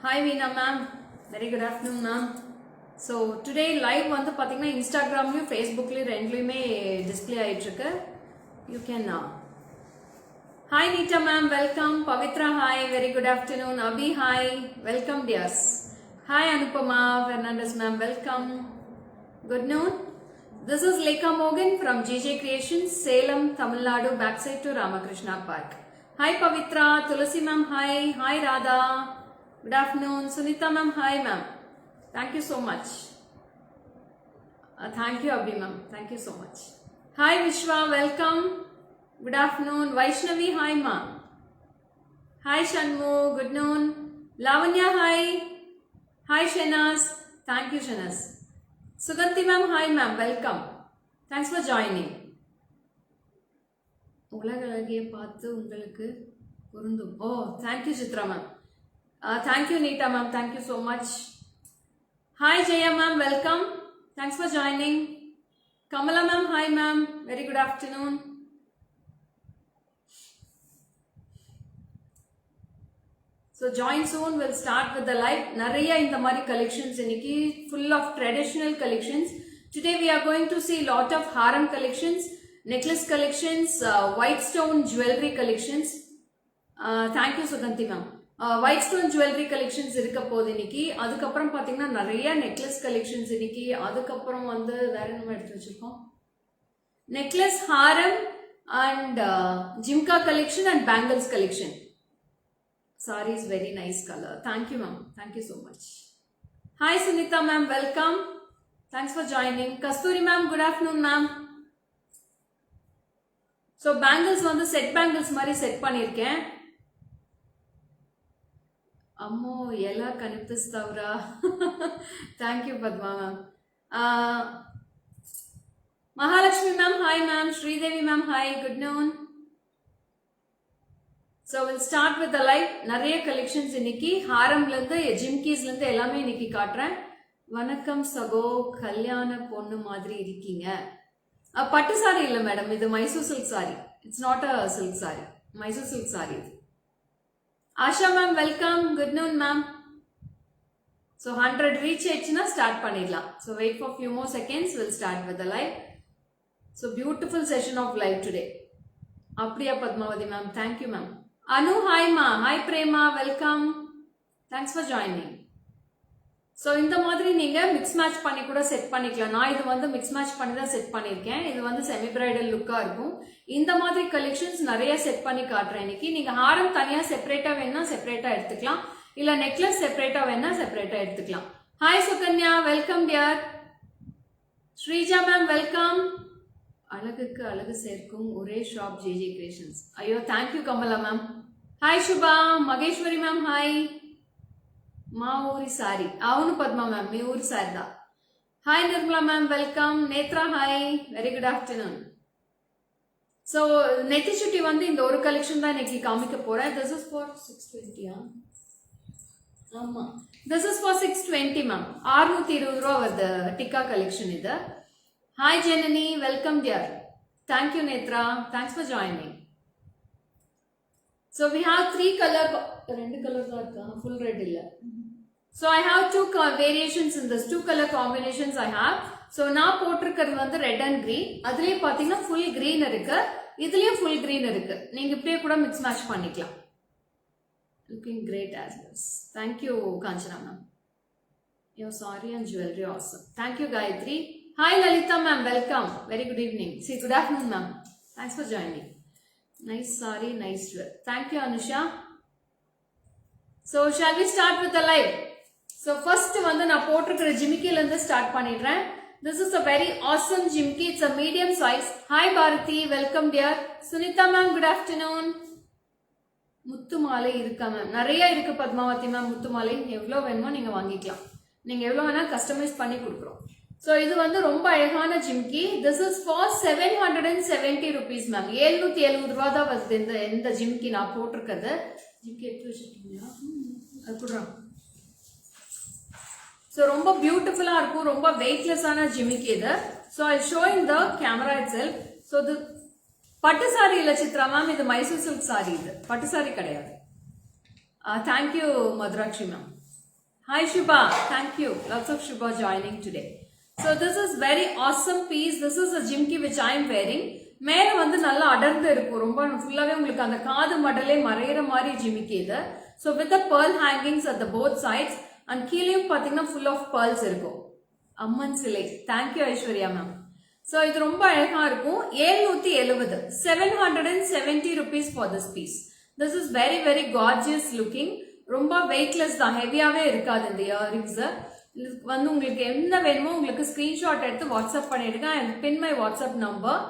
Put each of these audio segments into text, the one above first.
Hi Veena ma'am, very good afternoon ma'am. So today live வந்து பாத்தீங்கன்னா இன்ஸ்டாகிராம்லயும் ஃபேஸ்புக்லயும் ரெண்டுலயுமே display ஆயிட்டு இருக்கு. You can Hi Neeta ma'am, welcome. Pavitra hi, very good afternoon. Abhi hi, welcome dears. Hi Anupama Fernandez ma'am, welcome. Good noon. This is Lekha Mogan from GJ Creations, Salem, Tamil Nadu, backside to Ramakrishna Park. Hi Pavitra, Tulasi ma'am hi, hi Radha. Good afternoon. Sunita ma'am, hi ma'am. Thank you so much. Thank you Abhi ma'am. Thank you so much. Hi Vishwa, welcome. Good afternoon. Vaishnavi, hi ma'am. Hi Shanmu, good noon. Lavanya, hi. Hi Shanaz. Thank you Shanaz. Suganti ma'am, hi ma'am. Welcome. Thanks for joining. உலகளகிய பார்த்து உங்களுக்கு பொருந்தும். Oh, thank you Chitra ma'am. Thank you Neeta ma'am, thank you so much. Hi Jaya ma'am, welcome. Thanks for joining. Kamala ma'am, hi ma'am, very good afternoon. So join soon, we'll start with the live. Nariya in the mari collections iniki full of traditional collections. Today we are going to see lot of harem collections, necklace collections, white stone jewelry collections. Thank you Suganti ma'am. White stone jewellery collections இருக்க போகுது இன்னைக்கு. அதுக்கப்புறம் பார்த்தீங்கன்னா நிறைய necklace collections இன்னைக்கு. அதுக்கப்புறம் வந்து வேற என்ன எடுத்து வச்சிருக்கோம், necklace haram and jhumka collection and bangles collection. Sari is very nice colour. Thank you ma'am, thank you so much. Hi Sunita ma'am, welcome. Thanks for joining. Kasturi ma'am, good afternoon ma'am. So bangles வந்து செட் பேங்கிள்ஸ் மாதிரி set பண்ணியிருக்கேன். అమ్మో ఎలా కనిపిస్తావురా. Thank you Padma ma'am. Mahalakshmi ma'am, hi ma'am. Sridevi ma'am, hi, good noon. So will start with the live. நிறைய collections இன்னைக்கு ஹாரம்லேருந்து ஜிம்கீஸ்லேருந்து எல்லாமே இன்னைக்கு காட்டுறேன். வணக்கம் சகோ, கல்யாண பொண்ணு மாதிரி இருக்கீங்க. பட்டு சாரி இல்லை மேடம், இது Mysore silk sorry. It's not a silk sorry, Mysore silk sorry இது. Asha ma'am, welcome. Good noon ma'am. So 100 reach ஆயிடுச்சுனா start பண்ணிடலாம். So wait for few more seconds, we'll start with the live. So beautiful session of live today. Apriya Padmavati ma'am, thank you ma'am. Anu, hi ma. Hi Prema, welcome. Thanks for joining. So இந்த மாதிரி நீங்கள் mix match பண்ணி கூட set பண்ணிக்கலாம். நான் இது வந்து mix match பண்ணி தான் செட் பண்ணியிருக்கேன். இது வந்து செமி பிரைடல் லுக்காக இருக்கும். இந்த மாதிரி கலெக்ஷன்ஸ் நிறைய செட் பண்ணி காட்டுறேன் இன்னைக்கு. நீங்கள் ஹாரம் தனியாக செப்பரேட்டாக வேணா செப்பரேட்டாக எடுத்துக்கலாம், இல்லை நெக்லஸ் செப்பரேட்டாக வேணா செப்பரேட்டாக எடுத்துக்கலாம். Hi Sukanya, welcome dear. Sreeja ma'am, welcome. அழகுக்கு அழகு சேர்க்கும் ஒரே ஷாப் ஜேஜே கிரியேஷன்ஸ். ஐயோ thank you Kamala ma'am. Hi Subha. Maheswari ma'am, hi. మా ఊరి సారీ. అవును పద్మ మ్యామ్, మీ ఊరి సారీదా. Hi Nirmala ma'am, welcome. Netra hi, very good afternoon. So நெத்தி சுட்டி வந்து இந்த ஒரு கலெக்ஷன் தான் இன்னைக்கு காமிக்க போறேன். This is for 620. ஆமா, திஸ் இஸ் ஃபார் 620 மேம். 620 ரூபா வருது டிக்கா கலெக்ஷன் இது. Hi Janani, welcome dear. Thank you Netra, thanks for joining. So we have 3 color, ரெண்டு கலர் தான் இருக்கா, full red இல்ல. So I have 2 variations in this, 2 color combinations I have. So நான் போட்டிருக்கிறது வந்து ரெட் அண்ட் கிரீன். அதுலயே பாத்தீங்கன்னா ஃபுல் கிரீன் இருக்கு, இதுலயும் ஃபுல் கிரீன் இருக்கு. நீங்க இப்படியே கூட மிக்ஸ் மேட்ச் பண்ணிக்கலாம். Looking great as this. Thank you Kanchana ma'am. Your saree and jewelry awesome. Thank you Gayatri. Hi Lalita ma'am, welcome. Very good evening. See, good afternoon ma'am. Thanks for joining. Nice saree, nice jewel. Thank you Anusha. So shall we start with the live? So first வந்து நான் போட்டிருக்கிற ஜிமிக்கில இருந்து start பண்ணிடுறேன். This is a very awesome jimki. It's a medium size. Hi Bharati, welcome dear. Sunita ma'am, good afternoon. முத்து மாலை இருக்கா ma'am? நிறைய இருக்கு Padmavathi ma'am. முத்து மாலை எவ்வளோ வேணுமோ நீங்க வாங்கிக்கலாம். நீங்க எவ்வளோ வேணா கஸ்டமைஸ் பண்ணி கொடுக்குறோம். ஸோ இது வந்து ரொம்ப அழகான jhumki. This is for 770 rupees ma'am. 770 ரூபா தான் வருது இந்த ஜிம்கி நான் போட்டிருக்கிறது. ஜிம்கி எடுத்து வச்சிருக்கீங்களா? அது கொடுறான். ஸோ ரொம்ப பியூட்டிஃபுல்லா இருக்கும், ரொம்ப வெயிட்லெஸ்ஸான ஜிமிக்கி இது. So I show in the camera it self. So இது பட்டு சாரி இல்லை சித்ரா மேம், இது மைசூர் சில்க் சாரி. இது பட்டு சாரி கிடையாது. Thank you, Madhrakshi ma'am. Hi Shubha, thank you. Lots of Shubha joining today. So this is very awesome piece. This is a jimki which I am wearing. மேல வந்து நல்லா அடர்ந்து இருக்கும், ரொம்ப ஃபுல்லாவே உங்களுக்கு அந்த காது மடலே மறையிற மாதிரி ஜிமிக்கி இது. So with the pearl hangings at the both sides and கீழேயும் பாத்தீங்கன்னா full of pearls இருக்கும். அம்மன் சிலை. Thank you Aishwarya ma'am. So இது ரொம்ப அழகா இருக்கும். 770 770 rupees for this piece. This is very very gorgeous looking. ரொம்ப வெயிட்லெஸ் தான், ஹெவியாவே இருக்காது இந்த இயரிங்ஸ். வந்து உங்களுக்கு என்ன வேணுமோ உங்களுக்கு ஸ்கிரீன்ஷாட் எடுத்து வாட்ஸ்அப் பண்ணிடுங்க. And been my WhatsApp number.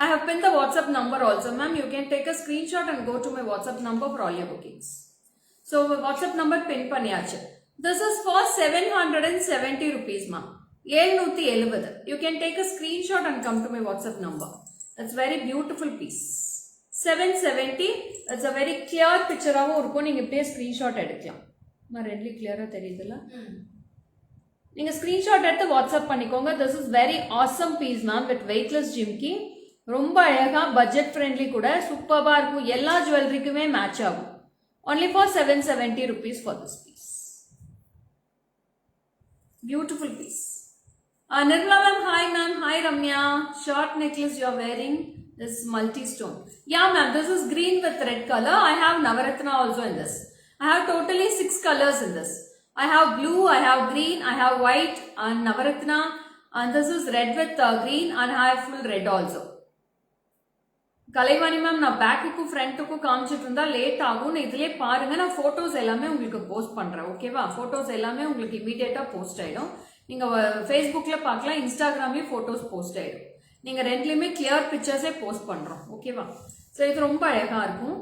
I have pinned the WhatsApp number also, ma'am. You can take a screenshot and go to my WhatsApp number for all your bookings. So, WhatsApp number pin பண்ணியாச்சு. This is for 770 rupees, ma'am. 770. You can take a screenshot and come to my WhatsApp number. That's very beautiful piece. 770. That's a very clear picture ஆவும் இருக்கும். நீங்க இப்படியே screenshot எடுக்கலாம். நான் ரெண்டுலயும் clear-ஆ தெரியுதுல? நீங்க screenshot எடுத்து WhatsApp பண்ணிக்கோங்க. This is very awesome piece, ma'am, with weightless jimki. ரொம்ப அழகா பட்ஜெட் ஃப்ரெண்ட்லி கூட, சூப்பர்பா இருக்கும். எல்லா ஜுவல்லரிக்குமே மேட்ச் ஆகும். Only for 770 rupees for this piece. Beautiful piece. Nirmala ma'am, hi ma'am, hi Ramya. Short necklace you are wearing. This multi-stone. Yeah ma'am, this is green with red color. I have Navaratna also in this. I have totally 6 colors in this. I have blue, I have green, I have white and Navaratna. And this is red with green and I have full red also. Kalaivani ma'am, நான் பேக்குக்கும் ஃப்ரண்ட்டுக்கும் காமிச்சிட்டு இருந்தா late ஆகும். இதுலயே பாருங்க, நான் photos எல்லாமே உங்களுக்கு post பண்றேன். ஓகேவா? போட்டோஸ் எல்லாமே உங்களுக்கு இமீடியட்டா போஸ்ட் ஆயிடும். நீங்க ஃபேஸ்புக்ல பார்க்கலாம், இன்ஸ்டாகிராம்லயும் போட்டோஸ் போஸ்ட் ஆயிடும். நீங்க ரெண்டுலயுமே கிளியர் பிக்சர்ஸே போஸ்ட் பண்றோம். ஓகேவா? சோ இது ரொம்ப அழகா இருக்கும்.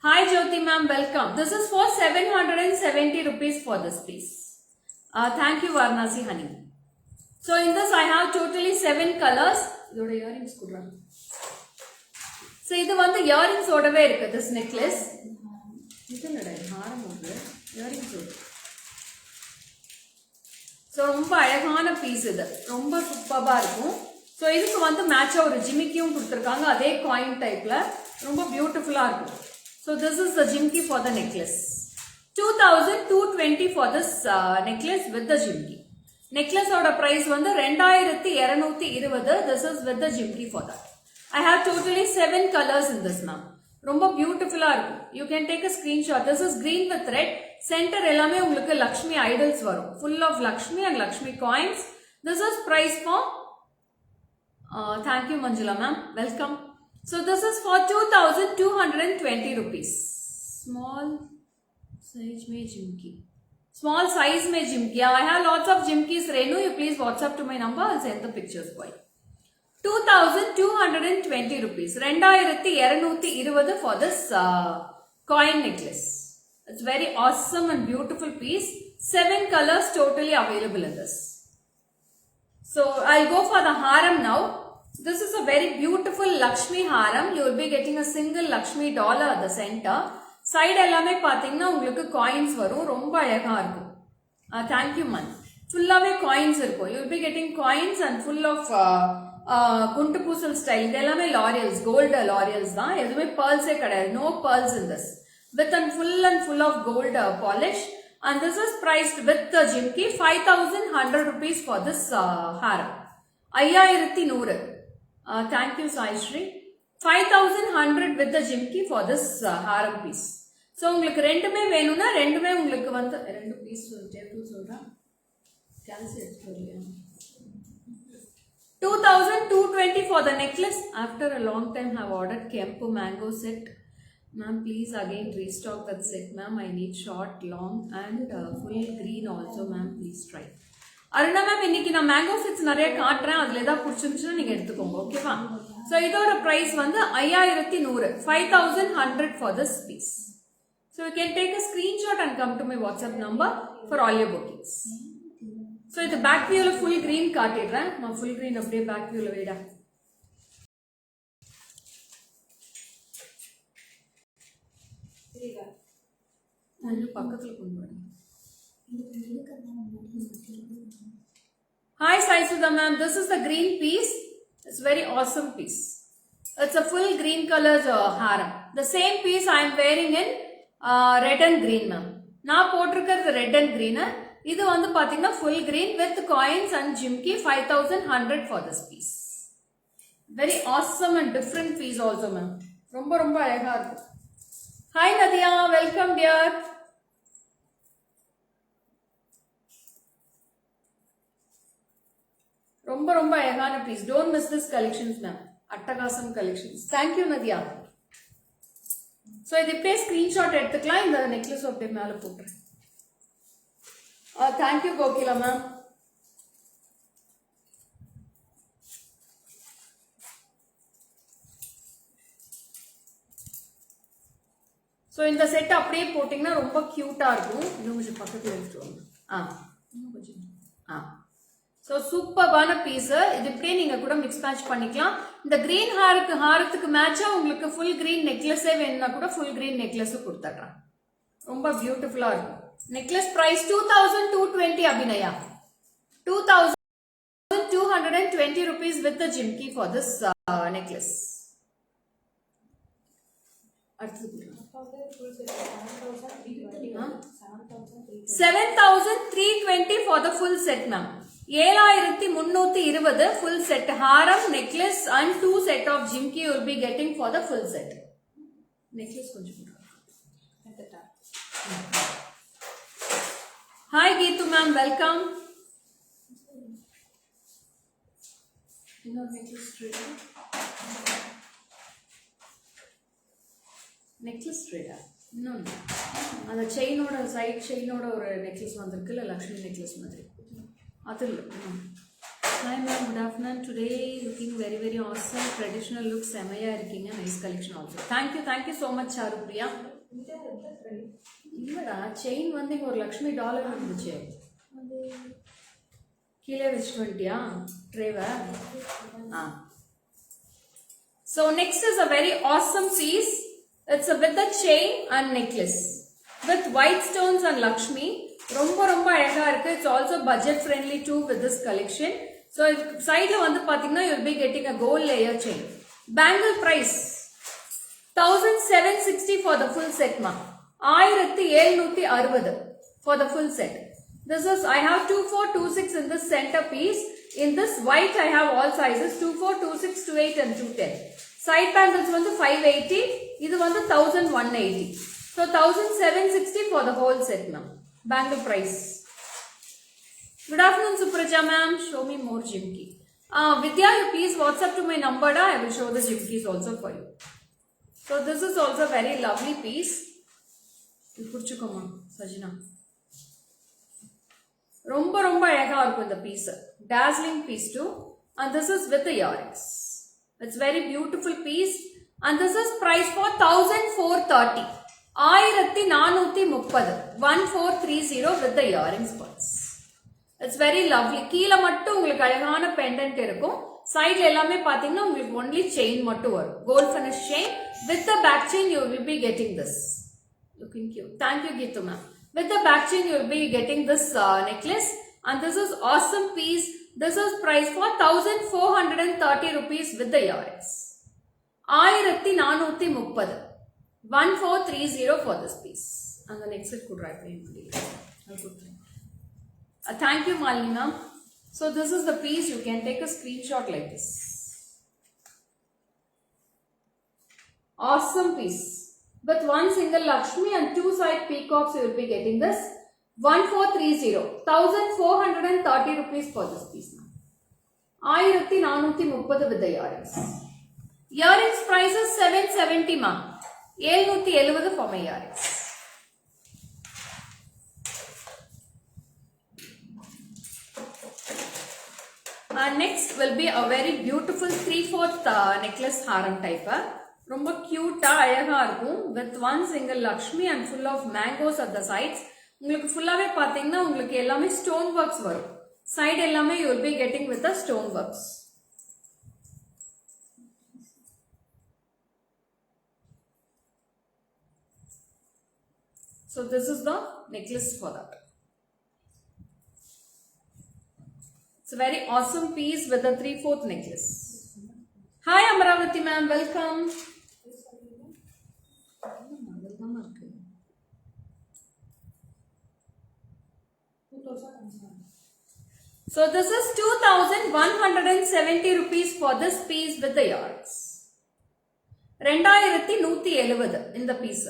Hi Jothi ma'am, welcome. This is for 770 rupees for this piece. Thank you Varnasi honey. So in this I have totally 7 colors. இதோட இயரிங்ஸ் கொடுறாங்க. So இது வந்து இயரிங்ஸ் ஓடவே இருக்கு. this necklace இதனடா ஹாரம் வந்து இயரிங்ஸ் ஓடு. So ரொம்ப அழகான பீஸ் இது, ரொம்ப சூப்பரா இருக்கும். So இதுக்கு வந்து மேட்சா ஒரு ஜிமிக்கியும் கொடுத்திருக்காங்க, அதே காயின் டைப்ல, ரொம்ப பியூட்டிஃபுல்லா இருக்கும். So this is the jimki for the necklace. 2220 for this necklace with the jimki. Necklace oda price வந்து 2220. This is with the jimki for that. I have totally 7 colors in this ma'am. ரொம்ப பியூட்டிஃபுல்லா இருக்கும். You can take a screenshot. This is green with red. Center எல்லாமே உங்களுக்கு Lakshmi idols வரும். Full of Lakshmi and Lakshmi coins. This is price for thank you Manjula ma'am. Welcome. So this is for 2220 rupees. Small size mein jimki. Small size mein jimki. I have lots of jimkis. Renu, you please WhatsApp to my number. I'll send the pictures for you. 2220 rupees. 2220 for this coin necklace. It's very awesome and beautiful piece. 7 colors totally available in this. So I'll go for the haram now. This is a very beautiful Lakshmi haram. You will be getting a single Lakshmi dollar at the center. Side எல்லாமே பாத்தீங்கன்னா உங்களுக்கு coins வரும், ரொம்ப அழகா இருக்கும். Thank you man. ஃபுல்லாவே coins இருக்கும். You will be getting coins and full of குண்டு பூசல் ஸ்டைல். இது எல்லாமே லாரியல்ஸ், கோல்டு லாரியல்ஸ் தான், எதுவுமே pearls கிடையாது. No pearls in this. With and full of gold polish. And this is priced with the jimki 5100 rupees for this haram. 5100. Thank you Saishri. 5100 with the jimki for this haram piece. So உங்களுக்கு ரெண்டுமே வேணும்னா ரெண்டுமே உங்களுக்கு வந்து ரெண்டு piece சொல்றேன். Cancel எடுத்துக்கோங்க. 2220 for the necklace. After a long time have ordered Kempu mango set. Ma'am, please again restock that set. Ma'am, I need short, long and full green also. Ma'am, please try. Aruna ma'am, இன்னைக்கு நான் mango sets நிறைய காட்டுறேன். அதுல ஏதாவது பிடிச்சிருந்துச்சுன்னா நீங்க எடுத்துக்கோங்க. ஓகேவா? So இதோட price வந்து 5100. 5100 for this piece. So you can take a screenshot and come to my WhatsApp number for all your bookings. So இது back viewல full green காட்டிடுறேன். நான் full green அப்படியே back viewல வைடா. Hi Sai Sudha ma'am, this is the green piece. It's very awesome piece. It's a full green color haram. The same piece I am wearing in red and green ma'am. நான் போட்டிருக்கிறது red and green. இது வந்து பாத்தீங்கன்னா full green with coins and jimki 5100 for this piece. Very awesome and different piece also ma'am. ரொம்ப ரொம்ப அழகா இருக்கு. Hi Nadia, welcome dear. ரொம்ப ரொம்ப அழகான piece. Don't miss this collections ma'am. அட்டகாசம் collections. Thank you Nadia. So இது இப்படியே screenshot எடுத்துக்கலாம். இந்த necklace அப்படியே மேல போட்டுறேன். Thank you Kokila ma'am. So இந்த செட் அப்படியே போட்டிங்கன்னா ரொம்ப கியூட்டா இருக்கும். இன்னும் கொஞ்சம் பக்கத்துல எடுத்துட்டு இன்னும் கொஞ்சம் So சூப்பரான பீஸ். இது இப்படியே நீங்க கூட மிக்ஸ் மேட்ச் பண்ணிக்கலாம். இந்த கிரீன் ஹாரத்துக்கு மேட்சா உங்களுக்கு ஃபுல் கிரீன் நெக்லஸே வேணும்னா கூட ஃபுல் கிரீன் நெக்லஸ் கொடுத்துறேன். ரொம்ப பியூட்டிஃபுல்லா இருக்கும். Necklace price 2220 Abhinaya. 2220 rupees with the jimki for this necklace. 7320 for the full set ma'am. 7320 full set haram, necklace and 2 set of jimki you will be getting for the full set. Necklace konjam at the top. Hi Geetu ma'am, welcome. Necklace trader. Necklace trader. No. அந்த செயினோட side செயினோட ஒரு necklace வந்திருக்குல்ல Lakshmi necklace மாதிரி அது இல்ல. Hi ma'am, good afternoon. Today looking very very awesome. Traditional look செமையா இருக்கீங்க. Nice collection also. Thank you so much Charupriya. இல்லடா chain வந்து இங்க ஒரு லக்ஷ்மி டாலர் இருந்துச்சு. கீழே வச்சுட்டு வந்துட்டியா ட்ரேவ? So next is a very awesome piece. It's with a chain and necklace with white stones and Lakshmi. ரொம்ப ரொம்ப அழகா இருக்கு. It's also budget friendly too with this collection. So sideல வந்து பாத்தீங்கன்னா you will be getting a gold layer chain. Bangle price 1760 for the full set ma. 1760 for the full set. This is I have 2426 in this center piece. In this white I have all sizes 2426 28 and 210. Side bangles வந்து 580, இது வந்து 1180. So 1760 for the whole set ma'am. Bangle price. Good afternoon Supraja ma'am. Show me more jimki. Vidya, you please WhatsApp to my number. I will show the jimkis also for you. So this is also a very lovely piece. Kurchukoma Sajina. ரொம்ப ரொம்ப அழகா இருக்கும் இந்த piece. Dazzling piece too. And this is with the earrings. It's very beautiful piece. And this is price for 1430. 1430 with the earrings parts. It's very lovely. கீழே மட்டும் உங்களுக்கு அழகான pendant இருக்கும். சைடுல எல்லாமே பாத்தீங்கன்னா உங்களுக்கு only chain மட்டும் வரும். Gold finish chain with the back chain you will be getting this. Looking cute. Thank you Geetu ma'am. With the back chain you will be getting this necklace. And this is awesome piece. This is price for 1430 rupees with the earrings. 1430. 1430 for this piece. And the next set could write me. Thank you Malini ma'am. So this is the piece. You can take a screenshot like this. Awesome piece. With one single Lakshmi and 2 side peacocks you will be getting this. 1430. 1430 rupees for this piece now. 1430 with the earrings. Earrings price is 770 ma'am. 770 for my earrings. Next will be a very beautiful 3/4 necklace haram type. ரொம்ப cute அழகா இருக்கும். With one single Lakshmi and full of mangoes at the sides. உங்களுக்கு ஃபுல்லாவே பாத்தீங்கன்னா உங்களுக்கு எல்லாமே stone works வரும். Side எல்லாமே you will be getting with the stone works. So this is the necklace for that. It's a very awesome piece with a 3/4 necklace. Hi Amaravati ma'am, welcome. So this is 2170 rupees for this piece with the yards. 2170 இந்த piece.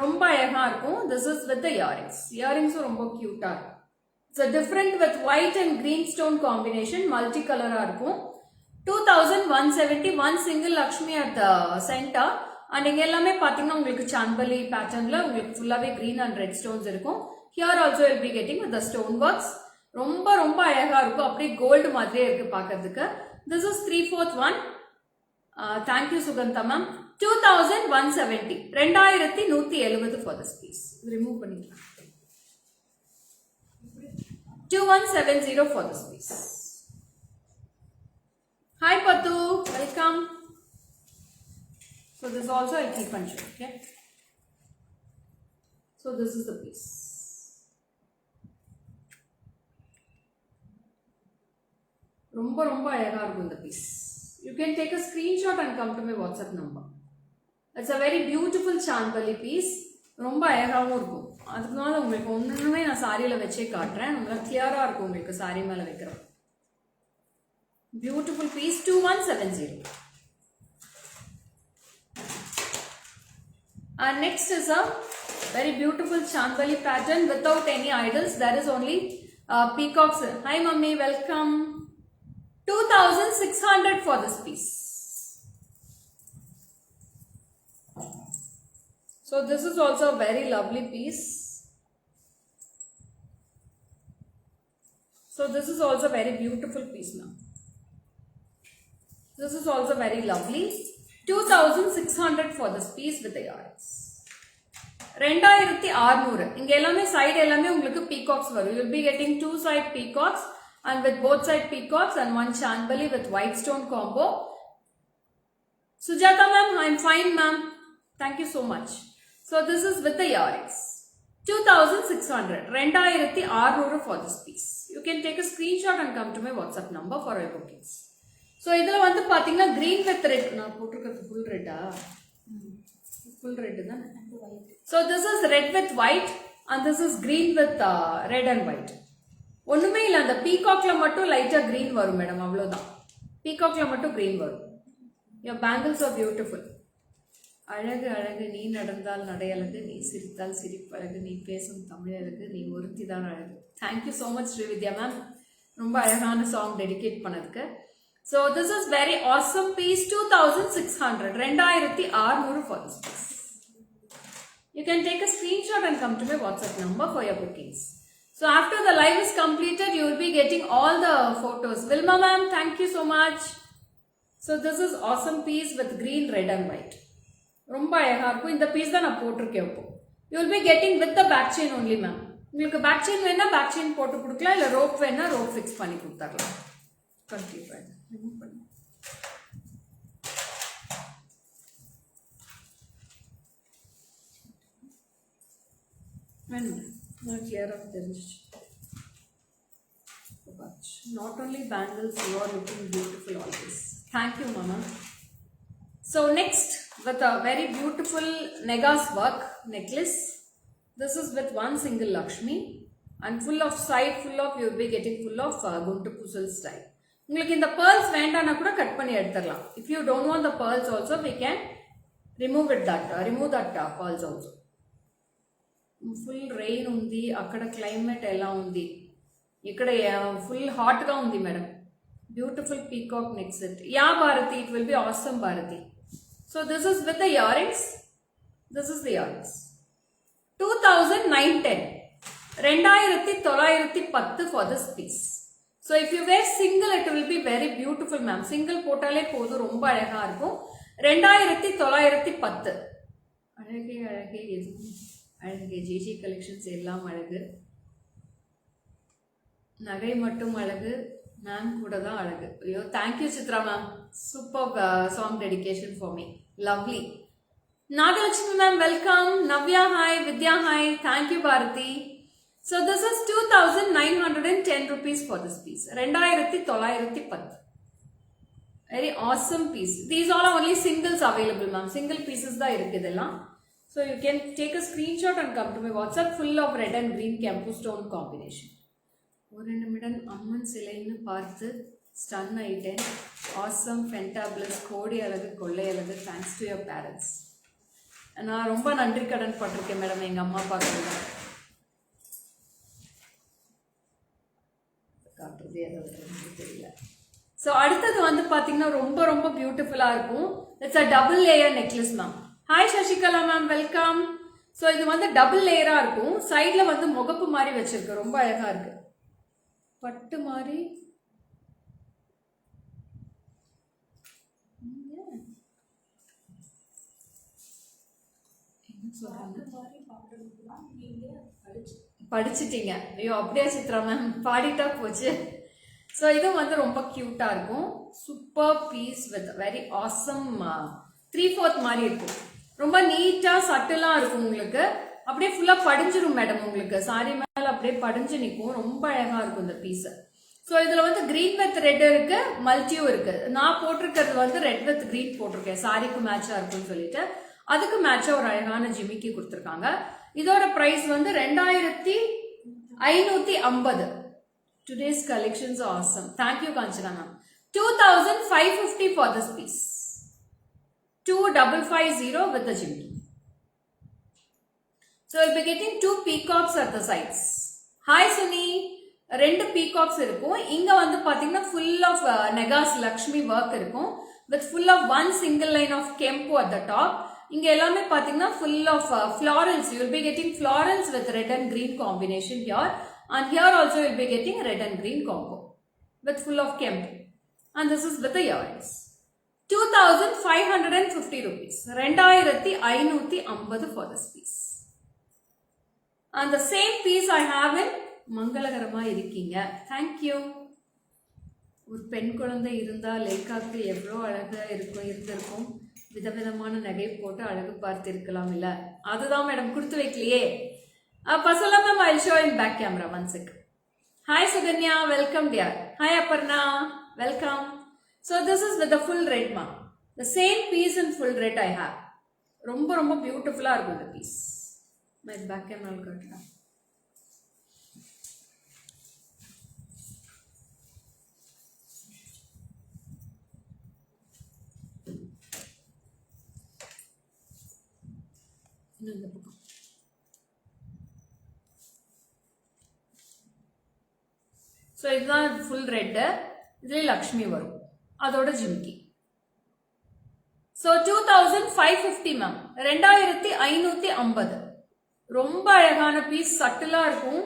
ரொம்ப அழகா இருக்கும். This is with the earrings. Earrings ரொம்ப cute ஆ இருக்கும். It's a different with white and green stone combination, multicolor ஆ இருக்கும். 2170, one single Lakshmi at the center. And இங்க எல்லாமே பாத்தீங்கன்னா உங்களுக்கு சாம்பலி பேட்டர்ன்ல உங்களுக்கு ஃபுல்லாவே green and red stones இருக்கும். Here also you'll be getting with the stone works. ரொம்ப ரொம்ப அழகா இருக்கும். அப்படியே கோல்டு மாதிரியே இருக்கு பார்க்கிறதுக்கு. This is 3/4 one. Thank you Sugantha ma'am. 2170. 2170 for this piece. Remove பண்ணிக்கலாம். 2170 for this piece. Hi Patu, welcome. So this also I'll keep on showing, okay? So this is the piece. ரொம்ப ரொம்ப அழகா இருக்கும் இந்த piece. You can take a screenshot and come to my WhatsApp number. It's a very beautiful Chandbali piece. ரொம்ப அழகாவும் இருக்கும். அதுக்குனால உங்களுக்கு ஒண்ணுமே நான் சாரியில வச்சே காட்டுறேன். உங்களுக்கு கிளியரா இருக்கும் உங்களுக்கு சாரி மேல வைக்கிறோம். Beautiful piece 2170. And next is a very beautiful Chandbali pattern without any idols. There is only peacocks. Hi mummy, welcome. 2600 for this piece. So this is also a very lovely piece. So this is also a very beautiful piece now. This is also very lovely. 2600 for this piece with the yards. 2600. இங்க எல்லாமே side எல்லாமே உங்களுக்கு peacocks வரும். You will be getting two side peacocks and with both side peacocks and one Chandbali with white stone combo. Sujata ma'am, I'm fine ma'am. Thank you so much. So this is with the earrings. 2600. 2600 for this piece. You can take a screenshot and come to my WhatsApp number for your bookings. So இதுல வந்து பாத்தீங்கன்னா green with red. நான் போட்டுக்கிறது full red ஆ? Full red தான். So this is red with white and this is green with red and white. ஒண்ணுமே இல்ல அந்த பீகாக்ல மட்டும் லைட்டா green வரும் மேடம் அவ்வளவுதான். பீகாக்ல மட்டும் green வரும். Your bangles are beautiful. அழகு அழகு நீ நடந்தால் நடையழகு நீ சிரித்தால் சிரிப்பழகு நீ பேசும் தமிழழகு நீ ஒருத்தி தான் அழகு. Thank you so much Srividya ma'am. ரொம்ப அழகான சாங் டெடிகேட் பண்ணதுக்கு. So this is very awesome piece 2600. 2600 for this piece. You can take a screenshot and come to my WhatsApp number for your bookings. So after the live is completed, you will be getting all the photos. Vilma ma'am, thank you so much. So this is awesome piece with green, red and white. ரொம்ப அழகா இருக்கும் இந்த piece தான் நான் போட்டிருக்கேன் இப்போ. You will be getting with the back chain only ma'am. உங்களுக்கு back chain வேணா back chain போட்டு கொடுக்கலாம் இல்ல rope வேணா rope fix பண்ணி கொடுத்துறலாம். Complete right. Remove பண்ணு. Not clear of தெரிஞ்சிச்சு. Not only bangles, you are looking beautiful always. Thank you mama. So next with a very beautiful Negas work necklace. This is with one single Lakshmi and full of side, full of you will be getting full of Guntu Pusal style. உங்களுக்கு இந்த pearls வேண்டானா கூட cut பண்ணி எடுத்துடலாம். If you don't want the pearls also, we can remove that pearls also. Full rain undi, akkada climate ella undi. Ikkada full hot ga undi madam. Beautiful peacock neck set. Yeah Bharati, it will be awesome Bharati. So this is with the earrings. This is the earrings. 2910. 2910 for this piece. So if you wear single, it will be very beautiful ma'am. Single போட்டாலே போதும் ரொம்ப அழகா இருக்கும். 2910. அழகே அழகே அழகே GG collections எல்லாம் அழகு. நகை மட்டும் அழகு, மேம் கூட தான் அழகு. ஐயோ thank you Chitra ma'am. Super song dedication for me. Lovely. Nagalakshmi ma'am welcome. Navya hi, Vidya hi. Thank you Bharathi. So this is 2910 rupees for this piece. 2910. Very awesome piece. These all are only singles available, ma'am. Single pieces da irukku idella. So you can take a screenshot and come to my WhatsApp. Full of red and green Kempu stone combination. ஒரு நிமிடம் அம்மன் சிலைன்னு பார்த்து stun ஆயிட்டேன். Awesome, ஃபென்டாபிளஸ், கோடி அழகு, கொள்ளை அழகு. Thanks to your parents. நான் ரொம்ப நன்றி கடன் பட்டிருக்கேன் மேடம் எங்கள் அம்மா அப்பாவுக்கு. காட்டுறது எதாவது தெரியல. ஸோ அடுத்தது வந்து பார்த்தீங்கன்னா ரொம்ப ரொம்ப பியூட்டிஃபுல்லாக இருக்கும். It's a double layer necklace ma'am. Hi Sasikala ma'am, welcome. So இது வந்து டபுள் லேயராக இருக்கும். சைடில் வந்து முகப்பு மாதிரி வச்சிருக்கு, ரொம்ப அழகாக இருக்கு. பட்டு மாதிரி படிச்சிட்டீங்க. ஐயோ அப்படியே சித்ரா மேம், பாடிட்டா போச்சு. ஸோ இது வந்து ரொம்ப கியூட்டா இருக்கும். Super piece with very awesome 3/4 மாதிரி இருக்கும். ரொம்ப நீட்டா சட்டிலா இருக்கும். உங்களுக்கு அப்படியே ஃபுல்லா படிஞ்சிரும் மேடம். உங்களுக்கு சாரி மேல அப்படியே படிஞ்சு நிற்கும். ரொம்ப அழகா இருக்கும் இந்த பீஸ். ஸோ இதுல வந்து கிரீன் வித் ரெட் இருக்கு, மல்டியும் இருக்கு. நான் போட்டிருக்கிறது வந்து ரெட் வித் கிரீன் போட்டிருக்கேன், சாரிக்கு மேட்சா இருக்குன்னு சொல்லிட்டு. அதுக்கு மேட்சா ஒரு அழகான ஜிமிக்கி கொடுத்துருக்காங்க. இதோட பிரைஸ் வந்து 2550. Today's collections awesome. Thank you Kanchana ma'am. 2550 for this piece. 2550 with the jimmy. So you'll be getting 2 peacocks at the sides. Hi Sunny. 2 peacocks இருக்கும். இங்க வந்து பாத்தீங்கன்னா full of Negas Lakshmi work இருக்கும். With full of one single line of Kempu at the top. இங்க எல்லாமே பாத்தீங்கன்னா full of florals. You will be getting florals with red and green combination here. And here also you will be getting red and green combo. With full of Kempu. And this is with the earrings. 2550 rupees. 2550 for this piece. And the same piece I have in மங்களகரமா இருக்கீங்க. Thank you. ஒரு பெண் குழந்தை இருந்தா லேக்காக்கு எவ்வளோ அழகா இருந்திருக்கும். விதவிதமான நகை போட்டு அழகு பார்த்து இருக்கலாம் இல்ல. அதுதான் மேடம் கொடுத்து வைக்கலையே. பசலா ma'am, I show in back camera one check. Hi Sukanya, welcome dear. Hi Aparna, welcome. So this is with full red மா. The same piece in full red I have. ரொம்ப ரொம்ப பியூட்டிஃபுல்லா இருக்கும் இந்த பீஸ். மை பேக் கேமரா காட்டுறேன். இந்த பக்கம் so இதுதான் ஃபுல் ரெட்டு. இதுல லக்ஷ்மி வரும், அதோட ஜிமிக்கி. So 2550 ma'am. 2550. ரொம்ப அழகான பீஸ், சட்டிலா இருக்கும்.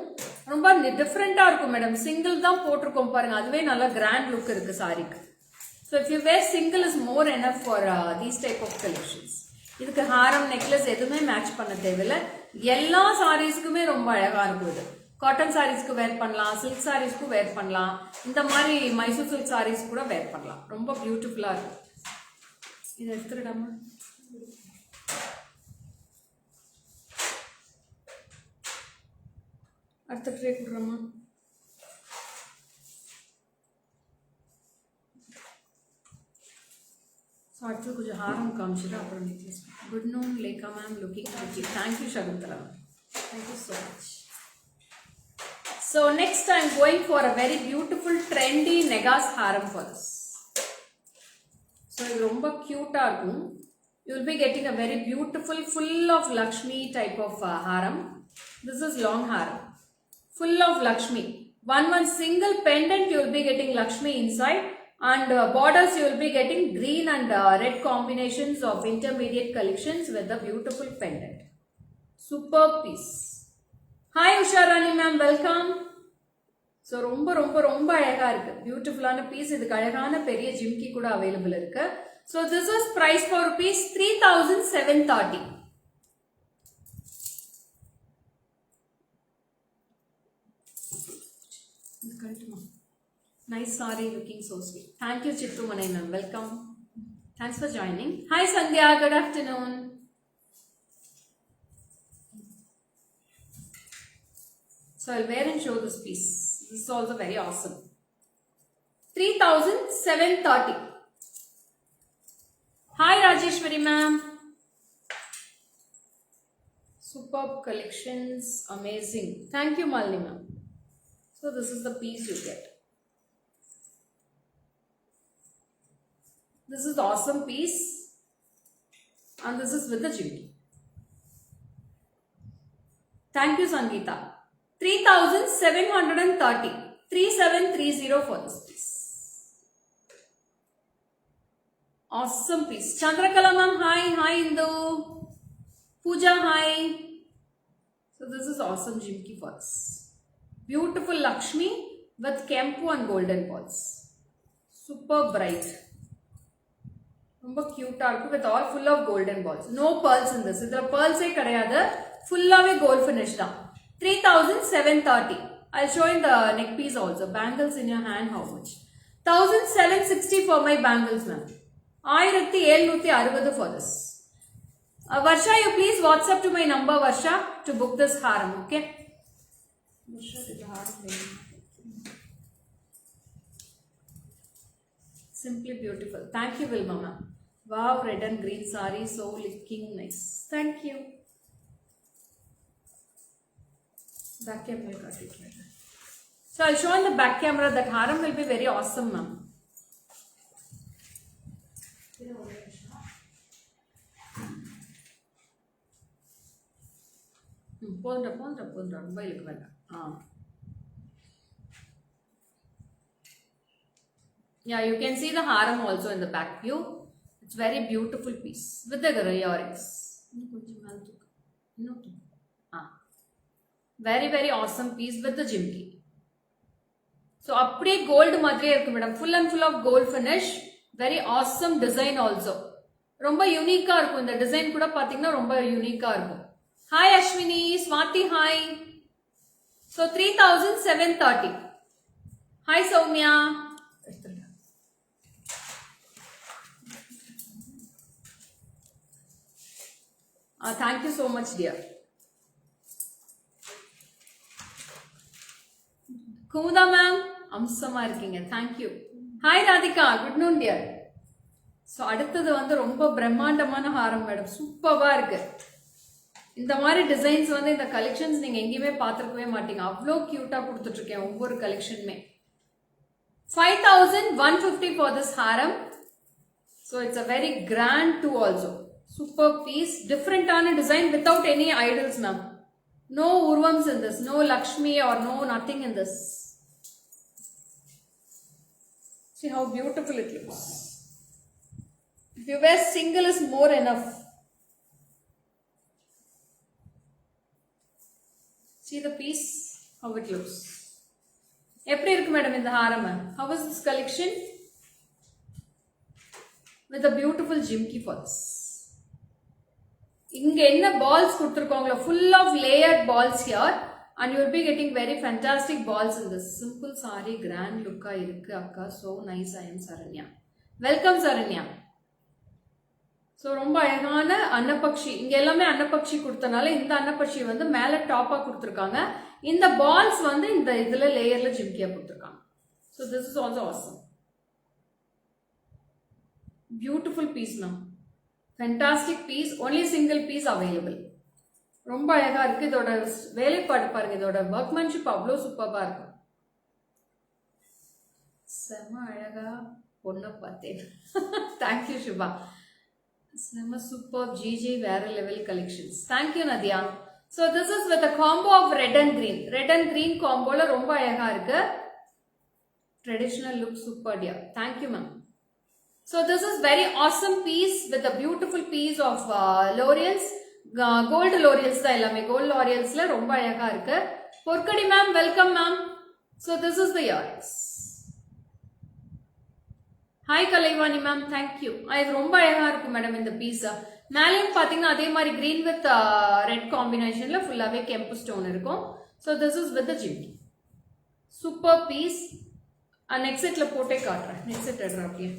ரொம்ப டிஃப்ரெண்டா இருக்கும் மேடம். சிங்கிள் தான் போட்டிருக்கோம் பாருங்க, அதுவே நல்ல கிராண்ட் லுக் இருக்கு சாரிக்கு. So if you wear single is more enough for these type of collections. இதுக்கு ஹாரம், நெக்லஸ் எதுவுமே மேட்ச் பண்ண தேவையில்லை. எல்லா சாரீஸ்க்குமே ரொம்ப அழகா இருக்கும். இது காட்டன் சாரீஸ்க்கு வேர் பண்ணலாம், சில்க் சாரீஸ்க்கு வேர் பண்ணலாம், இந்த மாதிரி மைசூர் சில்க் சாரீஸ் கூட வேர் பண்ணலாம். ரொம்ப பியூட்டிஃபுல்லா இருக்கும். இதை எடுத்துடாமா. அடுத்த ட்ரே கொடுறோமா. அடுத்து கொஞ்சம் ஹாரம் காமிச்சிட்டு அப்புறம் necklace. Good noon Lekha ma'am, looking pretty. Thank you Shakuntala, thank you so much. So next I am going for a very beautiful trendy Negas haram for this. So இது ரொம்ப cute ஆ இருக்கும். You will be getting a very beautiful full of Lakshmi type of haram. This is long haram. Full of Lakshmi. One single pendant you will be getting Lakshmi inside, and borders you will be getting green and red combinations of intermediate collections with a beautiful pendant. Superb piece. Hi Usharani ma'am, welcome. So ரொம்ப ரொம்ப ரொம்ப அழகா இருக்கு. பியூட்டிஃபுல்லான piece. இதுக்கு அழகான பெரிய ஜிம்கி கூட அவைலபிள் இருக்கு. So this is price for rupees 3730. Nice saree, looking so sweet. Thank you Chittu Manai ma'am, welcome. Thanks for joining. Hi Sandhya, good afternoon. So I'll wear and show this piece. This is also very awesome. 3730. Hi Rajeshwari ma'am. Superb collections, amazing. Thank you Malini ma'am. So this is the piece you get. This is the awesome piece and this is with the jimmy. Thank you Sangeeta. 3730. 3730 for this piece. Awesome piece. Chandrakala ma'am, hi. Hi Indu. Pooja, hi. So this is awesome jimki for us. Beautiful Lakshmi with Kempu and golden balls. Super bright. ரொம்ப cute-ஆ இருக்கு with all full of golden balls. No pearls in this. இதுல pearls கிடையாது. Full-ஆவே gold finish தான். 3730. I'll show in the neck piece also. Bangles in your hand, how much? 1760 for my bangles, ma'am. 1760 for this. Varsha, you please WhatsApp to my number, Varsha, to book this haram, okay? Simply beautiful. Thank you, Vilma, ma'am. Wow, red and green saree, so looking nice. Thank you. Back camera got it right. So I'll show in the back camera that haram will be very awesome, ma'am. Yeah, you can see the haram also in the back view. It's very beautiful piece with the earrings. Very, very awesome piece with the jimki. So, அப்படியே gold மாதிரியே இருக்கு madam. Full and full of gold finish. Very awesome design also. ரொம்ப யூனிக்கா இருக்கும். இந்த design கூட பாத்தீங்கன்னா ரொம்ப யூனிக்கா இருக்கும். Hi Ashwini, Swati, hi. So 3730. Hi Soumya. Thank you so much, dear. Kumudha ma'am, amsama irkeenga. Thank you. Hi Radhika, good noon, dear. So அடுத்தது வந்து ரொம்ப பிரம்மாண்டமான ஹாரம் மேடம். சூப்பரா இருக்கு. இந்த மாதிரி டிசைன்ஸ் வந்து இந்த கலெக்ஷன்ஸ் நீங்க எங்கேயுமே பார்த்திருக்கவே மாட்டீங்க. அவ்வளோ கியூட்டா கொடுத்துட்டு இருக்கேன் ஒவ்வொரு கலெக்ஷனுமே. 5150 for this haram. So it's a very grand too also. Super piece, different on a design without any idols, ma'am. No urvams in this, no Lakshmi or no nothing in this. See how beautiful it looks. If you wear single is more enough. See the piece, how it looks. எப்படி இருக்கு madam இந்த ஹாரம்? How is this collection? With a beautiful jimki for this. இங்க என்ன balls கொடுத்திருக்காங்களோ full of layered balls here and you will be getting very fantastic balls in this. Simple saree, grand look இருக்கு அக்கா. So nice. I am Saranya. Welcome Saranya. So ரொம்ப அழகான அன்னப்பக்ஷி. இங்க எல்லாமே அன்னப்பக்ஷி கொடுத்தனால இந்த அன்னப்பக்ஷி வந்து மேல டாப்பா கொடுத்திருக்காங்க. இந்த balls வந்து இந்த இதுல லேயர்ல ஜிம்கியா கொடுத்திருக்காங்க. So this is also awesome. Beautiful piece now. Fantastic piece. Only single piece available. ரொம்ப அழகா இருக்கு. இதோட வேலைப்பாடு பாருங்க. இதோட workmanship அவ்வளோ சூப்பரா இருக்கு. செம அழகா பொண்ணு பார்த்தேன். Thank you Shubha. செம superb GJ வேற level collections. Thank you Nadia. So this is with a combo of red and green. Red and green comboல ரொம்ப அழகா இருக்கு. Traditional look super dear. Thank you ma'am. So this is very awesome piece with a beautiful piece of L'Oreals. Gold L'Oreals da ellame gold L'Oreals la romba alaga irukku. Porkadi ma'am, welcome ma'am. So this is the earrings. Hi Kalaivani ma'am, thank you. Idu romba alaga irukku madam in the piece. மேலையும் பாத்தீங்கன்னா அதே மாதிரி green with red combinationல ஃபுல்லாவே கெம்பு stone இருக்கும். So this is with the jimki. Super piece. Next setல போட்டே காட்டுறேன். Next set எடுறேன் அப்படியே.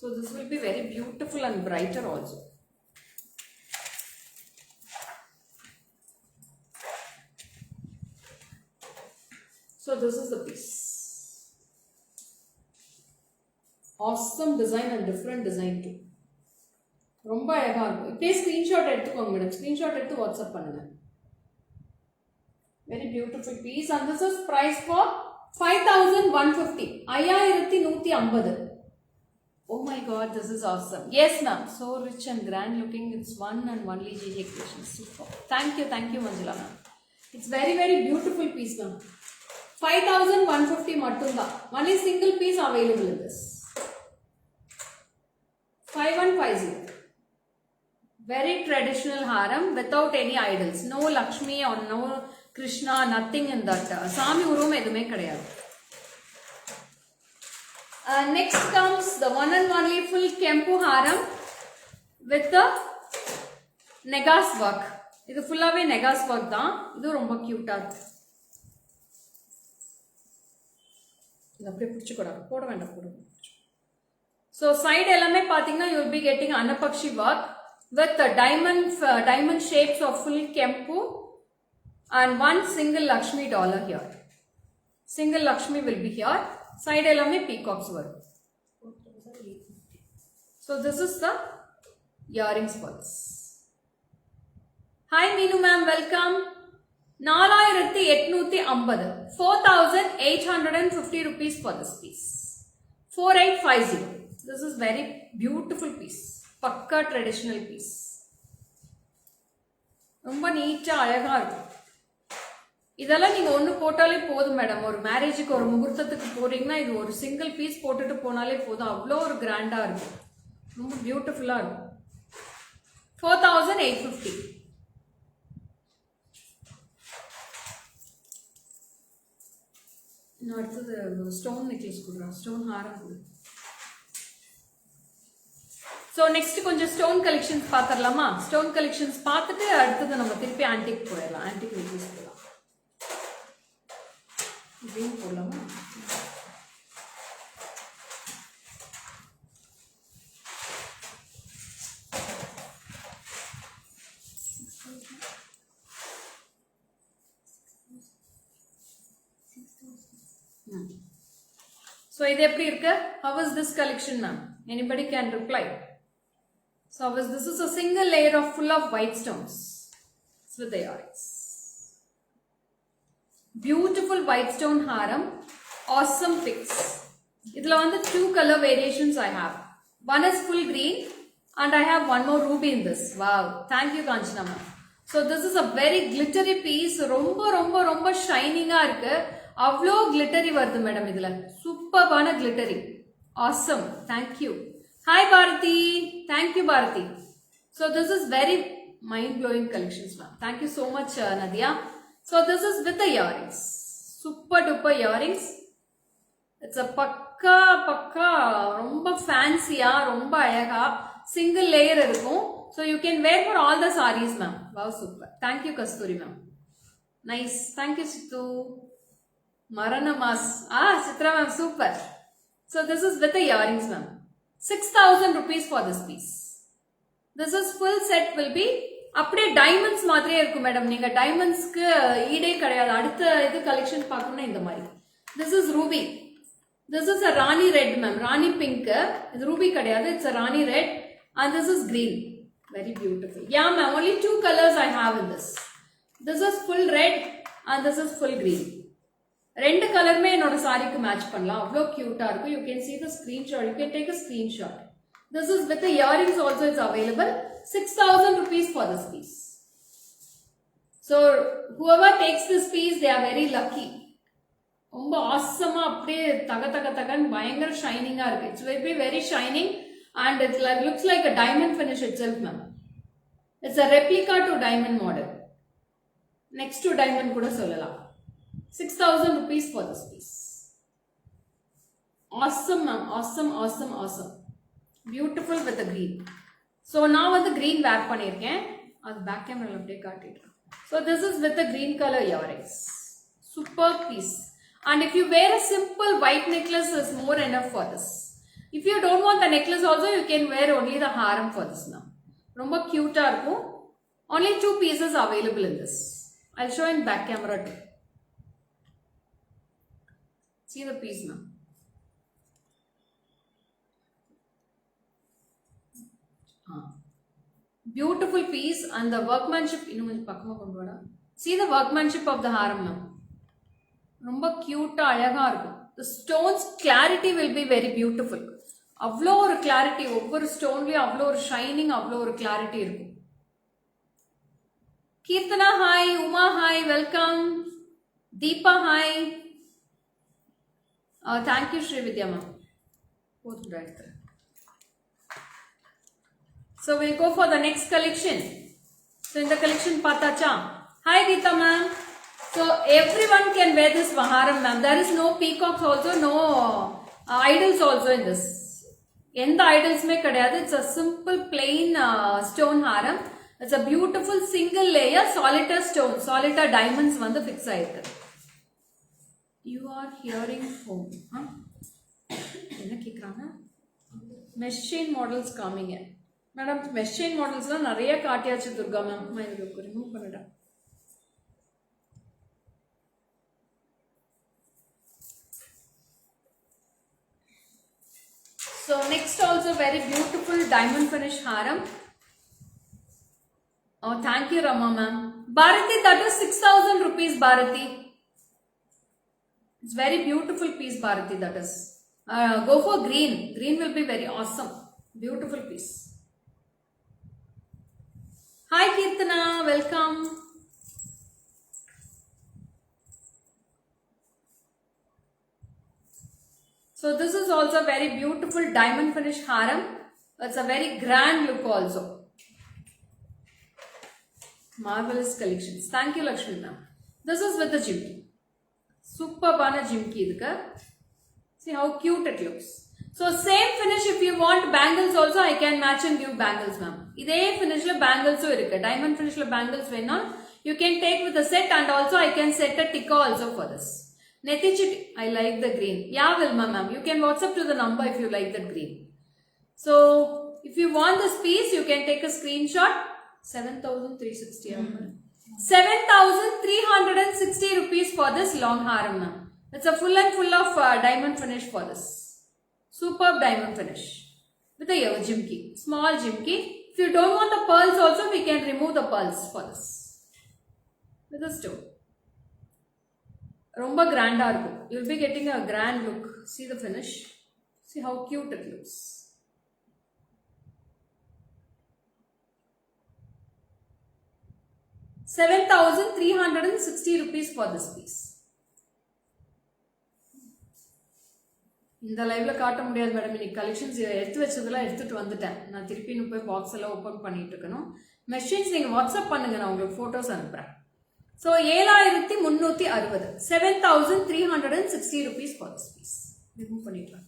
So this will be very beautiful and brighter also. So this is the piece. Awesome design and different design too. ரொம்ப அழகா இருக்கும். இப்படியே screenshot எடுத்துக்கோங்க madam. Screenshot எடுத்து WhatsApp பண்ணுங்க. Very beautiful piece and this is price for 5150. 5150. Oh my god, this is awesome. Yes ma'am, so rich and grand looking. It's one and only GG creation. Super. Thank you Manjula ma'am. It's very beautiful piece ma'am. 5150 mattumda. Only single piece available in this. 5150. Very traditional haram without any idols. No Lakshmi or no Krishna, nothing in that. Sami urum edume kadiyadu. Next comes the one and only full Kempu haram with the Negas work. This full away Negas work da. Idu romba cute ah. Idu apdiye pudichukoda. Poda vendam poda. So side ellame pathina you will be getting Anapakshi work with the diamond shapes of full Kempu and one single Lakshmi dollar here. Single Lakshmi will be here. Side ellame peacocks work. So this is the earrings for this. Hi Meenu ma'am, welcome. 4850. 4850 rupees for this piece. 4850. This is very beautiful piece. Pakka traditional piece. ரொம்ப நீட்டா அழகா இருக்கும். இதெல்லாம் நீங்க ஒன்னு போட்டாலே போதும் madam. ஒரு மேரேஜுக்கு ஒரு முகூர்த்தத்துக்கு போறீங்கன்னா இது ஒரு சிங்கிள் பீஸ் போட்டுட்டு போனாலே போதும். அவ்வளோ ஒரு கிராண்டா இருக்கும். ரொம்ப பியூட்டிஃபுல்லா இருக்கும். 4850. அடுத்தது ஸ்டோன் நெக்லஸ் கொடுக்குறோம். ஸ்டோன் ஹாரம் கொடு. ஸோ நெக்ஸ்ட் கொஞ்சம் ஸ்டோன் கலெக்ஷன்ஸ் பார்த்துடலாமா? ஸ்டோன் கலெக்ஷன்ஸ் பார்த்துட்டு அடுத்தது நம்ம திருப்பி ஆன்டிக் போயிடலாம். ஆன்டிக் நெக்லஸ் போயிடலாம். green போடலாமா? So இது எப்படி இருக்கு? How is this collection ma'am? Anybody can reply. So this is a single layer of full of white stones. It's with the earrings. Beautiful white stone haram. Awesome picks. Idhula vandu two color variations I have. One is full green and I have one more ruby in this. Wow. Thank you Kanchana ma'am. So this is a very glittery piece. ரொம்ப shining-ஆ இருக்கு. அவ்வளோ glittery வருது madam இதுல. சூப்பர்பான glittery. Awesome. Thank you. Hi Bharati. Thank you Bharati. So this is very mind-blowing collections ma'am. Thank you so much Nadia. So this is with the earrings. Super duper earrings. It's a pakka romba fancy-ஆ ரொம்ப அழகா single layer இருக்கும். So you can wear for all the sarees ma'am. Wow, super. Thank you Kasturi ma'am. Nice. Thank you Situ. Maranamas. Chitra ma'am, super. So this is with the earrings ma'am. 6,000 rupees for this piece. This is full set will be அப்படியே diamonds மாதிரியே இருக்கும் madam. நீங்க டைமண்ட்ஸ்க்கு ஈடே கிடையாது. அடுத்த இது collection பார்க்கணும்னா இந்த மாதிரி. This is ruby. This is a Rani red ma'am. Rani pink. இது ruby கிடையாது. It's a Rani red and this is green. Very beautiful. Yeah ma'am, only two colors I have in this. This is full red and this is full green. ரெண்டு கலருமே என்னோட சாரிக்கு match பண்ணலாம். அவ்வளோ கியூட்டா இருக்கும். You can see the screenshot. You can take a screenshot. This is with the earrings also it's available. 6,000 rupees for this piece. So whoever takes this piece, they are very lucky. ரொம்ப awesome-ஆ அப்படியே தகன்னு பயங்கர ஷைனிங்கா இருக்கு. It's will be very shining and it looks like a diamond finish itself ma'am. It's a replica to diamond model. Next to diamond கூட சொல்லலாம். 6,000 rupees for this piece. Awesome ma'am. Awesome. Beautiful with the green. So now the green wear பண்ணிருக்கேன். அது back camera அப்படியே காட்டிடுறேன். So this is with the green color earrings. Super piece. And if you wear a simple white necklace is more enough for this. If you don't want the necklace also you can wear only the haram for this now. ரொம்ப cute-ஆ இருக்கும். Only two pieces available in this. I'll show in back camera too. See the piece now. Beautiful piece and the workmanship. See the workmanship of the haram now. Romba cute alaga irukum. The stone's clarity will be very beautiful. Avlo or clarity over stone li avlo or shining avlo or clarity irukum. Kirtana hi, Uma hi, welcome. Deepa hi. Thank you Sri Vidya ma'am. Both right there. So we'll go for the next collection. So in the collection Patacha. Hi Rita ma'am. So everyone can wear this haram ma'am. There is no peacocks also, no idols also in this. In the idols mein kadayadu. It's a simple plain stone haram. It's a beautiful single layer solitaire stone. Solitaire diamonds vandu fix aayirukku. You are hearing home. Enna kekranga? Mesh chain models coming in. Madam, mesh chain models la nariya kaatiyachu Durga ma'am. Ma idukku remove pannada. So next also very beautiful diamond finish haram. Oh, thank you Rama ma'am. Bharati, that is 6,000 rupees Bharati. It's very beautiful piece Bharati, that is. Go for green. Green will be very awesome. Beautiful piece. Hi Kirtana, welcome. So this is also very beautiful diamond finish haram. It's a very grand look also. Marvelous collections. Thank you Lakshmi ma'am. This is with the jimki. Superbana jimki idukka. See how cute it looks. So same finish, if you want bangles also, I can match and give bangles ma'am. Idhe finish la bangles irukku. Diamond finish la bangles venna you can take with the set, and also I can set a tikka also for this. Netichit, I like the green. Yeah Vilma ma'am, you can WhatsApp to the number if you like that green. So if you want this piece, you can take a screenshot. 7,360. 7,360 rupees for this long haram ma'am. It's a full and full of diamond finish for this. Superb diamond finish. With a jimki. Small jimki. If you don't want the pearls also, we can remove the pearls for this. With a stone. Romba grand argu. You'll be getting a grand look. See the finish. See how cute it looks. ₹7,360 for this piece. இந்த லைவ்ல காட்ட முடியாது madam. இன்னைக்கு collections எடுத்து வச்சதெல்லாம் எடுத்துட்டு வந்துட்டேன். நான் திருப்பி போய் பாக்ஸ் எல்லாம் ஓபன் பண்ணிட்டு இருக்கணும். மெஷின்ஸ் நீங்க வாட்ஸ்அப் பண்ணுங்க, நான் உங்களுக்கு போட்டோஸ் அனுப்புறேன். So 7,360. 7,360 rupees for this piece. Remove பண்ணிடலாம்.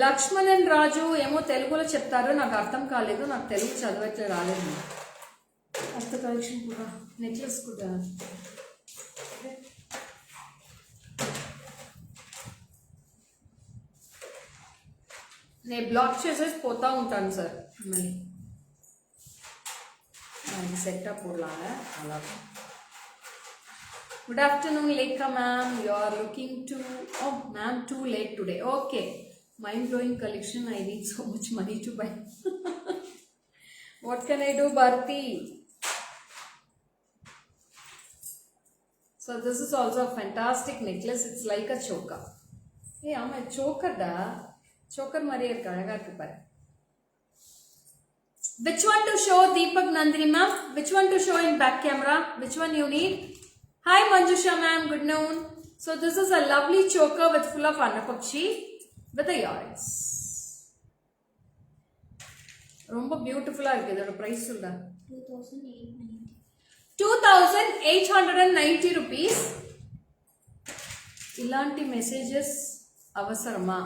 లక్ష్మణన్ రాజు ఏమో తెలుగులో చెప్తారు, నాకు అర్థం కాలేదు. నాకు తెలుగు చదవట్లే రాలేదు. అస్త కలెక్షన్ కూడా నెక్లెస్ కూడా నేను బ్లాక్ చేసేసి పోతా ఉంటాను సార్. మళ్ళీ సెటప్ లాగా అలాగా. Good afternoon Lekha ma'am, you are looking to, oh ma'am, too late today. Okay, mind blowing collection. I need so much money to buy. What can I do Bharti? So this is also a fantastic necklace. It's like a choker. Hey, I'm a choker da. Choker mari irukku, alaga irukku paru. Which one to show Deepak Nandini ma'am? Which one to show in back camera? Which one you need? Hi Manjusha ma'am, good noon. So this is a lovely choker with full of annapakshi with the earrings. Romba beautiful ah irukku. Idoda price solra 2,890 rupees. ఇలాంటి messages అవసరమా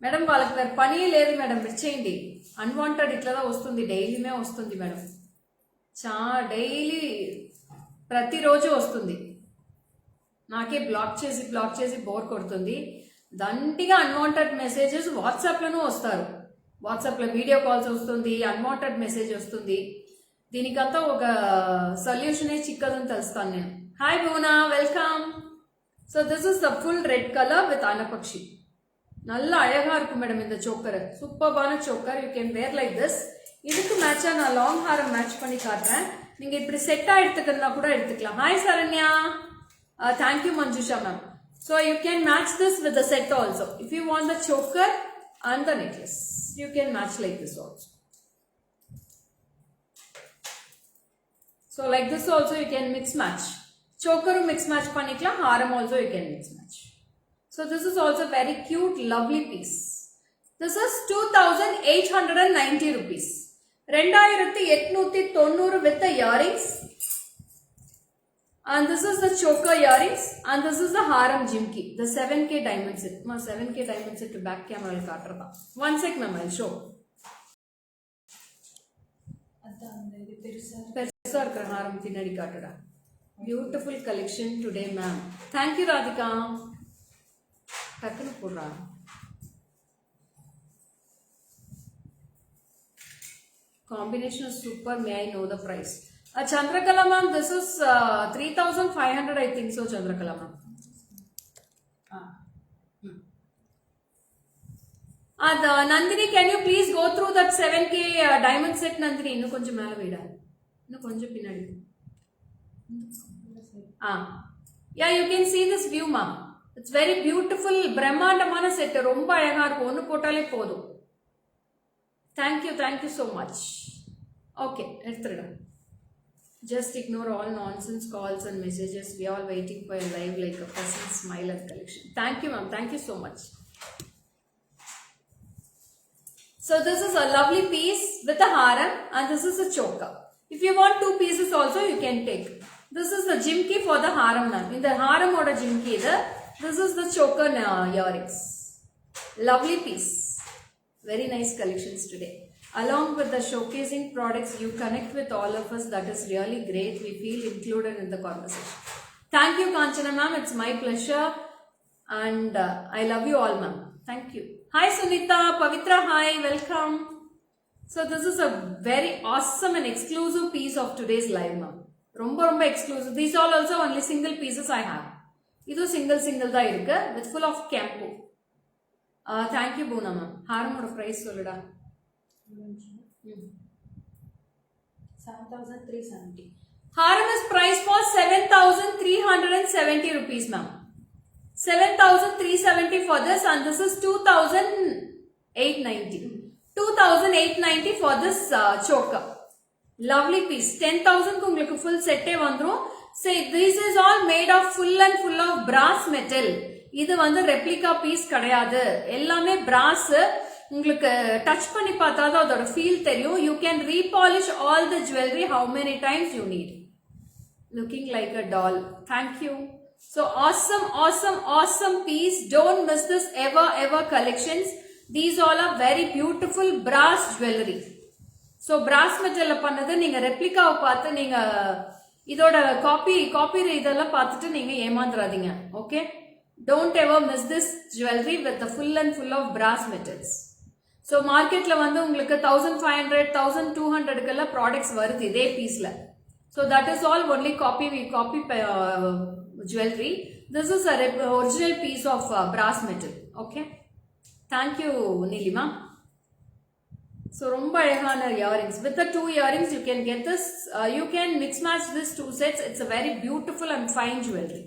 madam? వాళ్ళకి వేరే పని లేదు madam, ఇచ్చేయండి. Unwanted ఇట్లా వస్తుంది, డైలీనే వస్తుంది మేడం. డైలీ ప్రతిరోజు వస్తుంది. నాకే బ్లాక్ చేసి బోర్ కొడుతుంది. దండిగా అన్వాంటెడ్ మెసేజెస్ వాట్సాప్లోనూ వస్తారు. వాట్సాప్లో వీడియో కాల్స్ వస్తుంది, అన్వాంటెడ్ మెసేజ్ వస్తుంది. దీనికంతా ఒక సొల్యూషనే చిక్కదని తెలుస్తాను నేను. Hi Bhuvana, welcome. So this is the full red colour with அனபக்ஷி. நல்ல அழகா இருக்கும் மேடம் இந்த சோக்கர். சூப்பர்பான choker. You can wear like this. இதுக்கு மேட்சா நான் லாங் ஹாரம் மேட்ச் பண்ணி காட்டுறேன். நீங்க இப்படி செட்டா எடுத்துக்கிறதா கூட எடுத்துக்கலாம். Hi Saranya, thank you Manjusha ma'am. So you can match this with the set also. If you want the choker and the necklace, you can match like this also. So like this also you can mix match. Choker mix match panikla, haram also you can mix match. So this is also very cute, lovely piece. This is 2890 rupees. 2890 with the earrings. And this is the choker earrings, and this is the haram jimki, the 7K diamond set. 7K diamond set to back camera il kaatrada. One sec ma'am, I'll show. Perusa irukra haram pinadi kaatrada. Beautiful collection today ma'am. Thank you Radhika. Takkanu podra. Combination is super. May I know the price? Chandrakala ma'am, this is 3,500 I think so, Chandrakala ma'am. Nandini, can you please go through that 7K diamond set, Nandini? Innu konjam mela veida. Innu konjam pinadi. Yeah, you can see this view ma'am. It's very beautiful. Brahmandamana set. Romba alaga irukku. Onnu potale podum. Thank you so much. Okay, eduthuda. Just ignore all nonsense calls and messages. We are all waiting for a live like a person smile and collection. Thank you ma'am. Thank you so much. So this is a lovely piece with a haram and this is a choker. If you want two pieces also you can take. This is the jimki for the haram ma'am. In the haram or jimki, this is the choker earrings. Lovely piece. Very nice collections today. Along with the showcasing products, you connect with all of us. That is really great. We feel included in the conversation. Thank you, Kanchana ma'am. It's my pleasure. And I love you all, ma'am. Thank you. Hi, Sunita. Pavitra, hi. Welcome. So this is a very awesome and exclusive piece of today's live, ma'am. Romba exclusive. These all also only single pieces I have. Idu single da irukku with full of campo. Thank you, Boona ma'am. Haram oda price solluda. 7,370. Haram is priced for 7,370 rupees, ma'am. 7,370 for this, and this is 2,890. 2,890 for this choker. Lovely piece. 10,000 ku ungalku full set vandrum. Say this is all made of full of brass metal. இது வந்து replica piece கிடையாது. எல்லாமே brass. உங்களுக்கு touch பண்ணி பார்த்தா தான் அதோட feel தெரியும். You can repolish all the jewelry how many times you need. Looking like a doll. Thank you. So awesome piece. Don't miss this ever collections. These all are very beautiful brass jewelry. So brass metal பண்ணது நீங்க ரெப்ளிகாவை பார்த்து நீங்க இதோட copy இதெல்லாம் பார்த்துட்டு நீங்க ஏமாந்துறாதீங்க. Okay? Don't ever miss this jewelry with the full of brass metals. So marketல வந்து உங்களுக்கு 1500 1200 கல்ல products வருது இதே பீஸ்ல. So that is all only copy jewelry. This is a original piece of brass metal. Okay? Thank you Nilima. So romba alagana earrings. With the two earrings you can get this. You can mix match this two sets. It's a very beautiful and fine jewelry.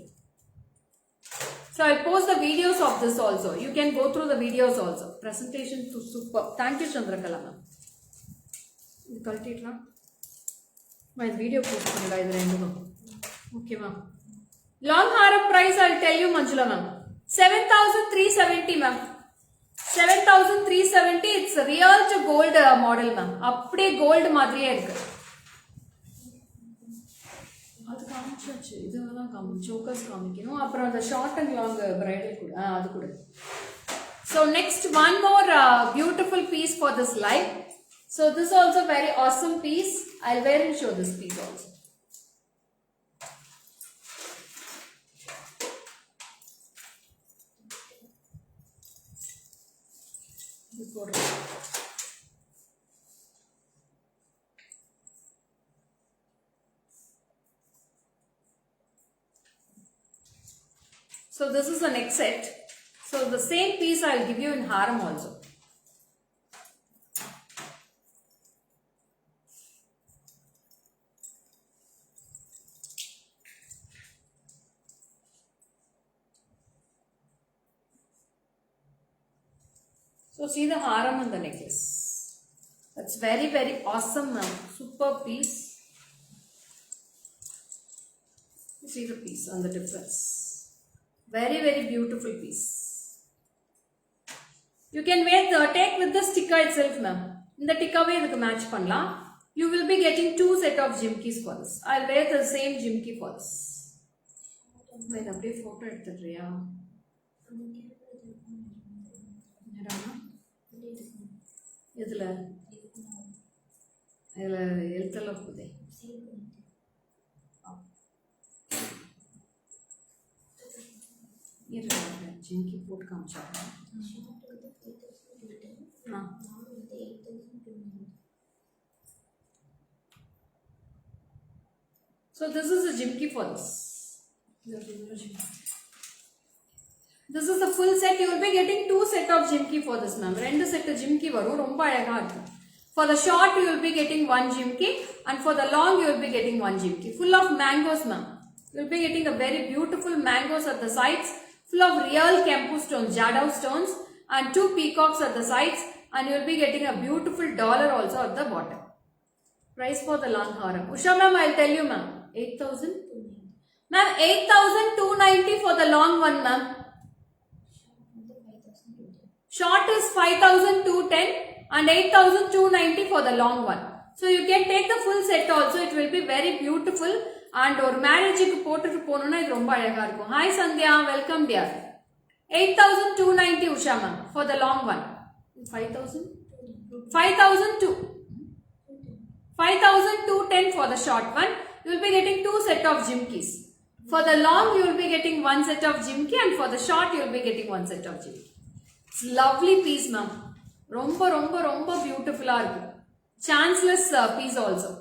So I'll post the videos of this also. You can go through the videos also. Presentation to super. Thank you Chandrakala ma'am. Cultivate my video post pannada idu rendu. Okay ma'am. Long haram price I'll tell you Manjula ma'am. 7,370 ma'am. 7,370. It's real to gold model ma'am. Appade gold மாதிரியே இருக்கு. அது காமிச்சாச்சு. இதெல்லாம் chokers காமிக்கணும். அப்புறம் அந்த short and long bridal கூட அது கூட. So next one more beautiful piece for this live. So this also very awesome piece. I'll wear and show this piece also. So this is the next set. So the same piece I will give you in haram also. So see the haram on the necklace. That's very, very awesome, ma'am. Super piece. See the piece on the difference. Very, very beautiful piece. You can take with the sticker itself, ma'am. In the tikka way, you match panla. You will be getting 2 set of jimkis for this. I'll wear the same jimki for this. Wait, update photo எடுத்துறியா? எதுல? இதுல எழுத்தெல்லாம் போதே. जिनकी pot काम चल रहा है So this is a jimki for this. This is the full set. You will be getting 2 set of jimki for this, ma'am. Rendu set jimki varum romba alaga irukku. For the short you will be getting 1 jimki and for the long you will be getting 1 jimki. Full of mangoes, ma'am. You will be getting a very beautiful mangoes at the sides. Full of real Kempu stones, Jadao stones and 2 peacocks at the sides and you will be getting a beautiful dollar also at the bottom. Price for the long haram. Usha ma'am, I will tell you ma'am. 8,000? Ma'am, 8,290 for the long one ma'am. Short is 5,210 and 8,290 for the long one. So you can take the full set also. It will be very beautiful. And or marriage ku போட்டுட்டு போணும்னா இது ரொம்ப அழகா இருக்கும். Hi Sandhya, welcome dear. 8,290 Usha ma'am for the long one. 5,000? 5,210 for the short one. You will be getting 2 set of jimkis. For the long you will be getting 1 set of jimki and for the short you will be getting 1 set of jimki. It's lovely piece ma'am. ரொம்ப ரொம்ப ரொம்ப பியூட்டிஃபுல்லா இருக்கு. Chanceless piece also.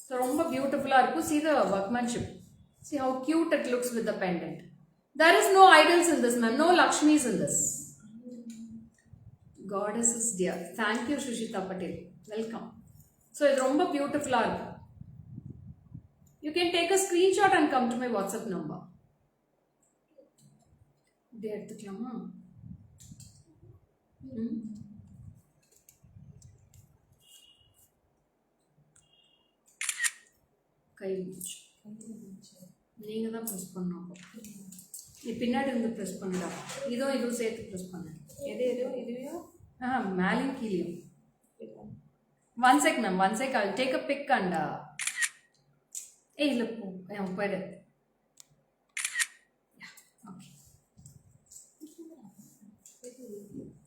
So ரொம்ப பியூட்டிஃபுல்லா இருக்கு. See the workmanship. See how cute it looks with the pendant. There is no idols in this ma'am. No Lakshmis in this. Goddess is dear. Thank you Shushita Patel. Welcome. So இது ரொம்ப பியூட்டிஃபுல்லா இருக்கு. You can take a screenshot and come to my WhatsApp number. இதை எடுத்துக்கலாமா? கை நீங்க தான் press பண்ணணும். நீ பின்னாடி இருந்து ப்ரெஸ் பண்ணுடா. இதுவும் சேர்த்து ப்ரெஸ் பண்ண. இதுவையோ மேலேயும் கீழேயும். 1 sec ma'am, 1 sec. I'll take a pic and இல்ல போயிடு. Okay.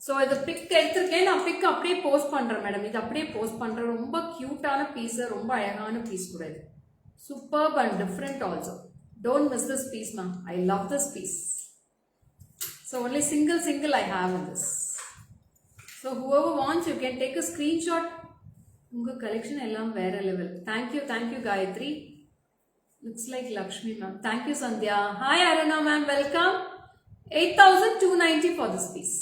So இந்த பிக் எடுத்துருக்கேன். நான் பிக் அப்படியே போஸ்ட் பண்றேன் மேடம். இது அப்படியே போஸ்ட் பண்றேன். ரொம்ப கியூட்டான பீஸ், ரொம்ப அழகான பீஸ் கூட இது. Superb and different also. Don't miss this piece ma'am. I love this piece. So only single I have in this. So whoever wants, you can take a screenshot. Unga collection ellam vera level. Thank you Gayatri. Looks like Lakshmi ma'am. Thank you Sandhya. Hi Aruna ma'am, welcome. 8,290 for this piece.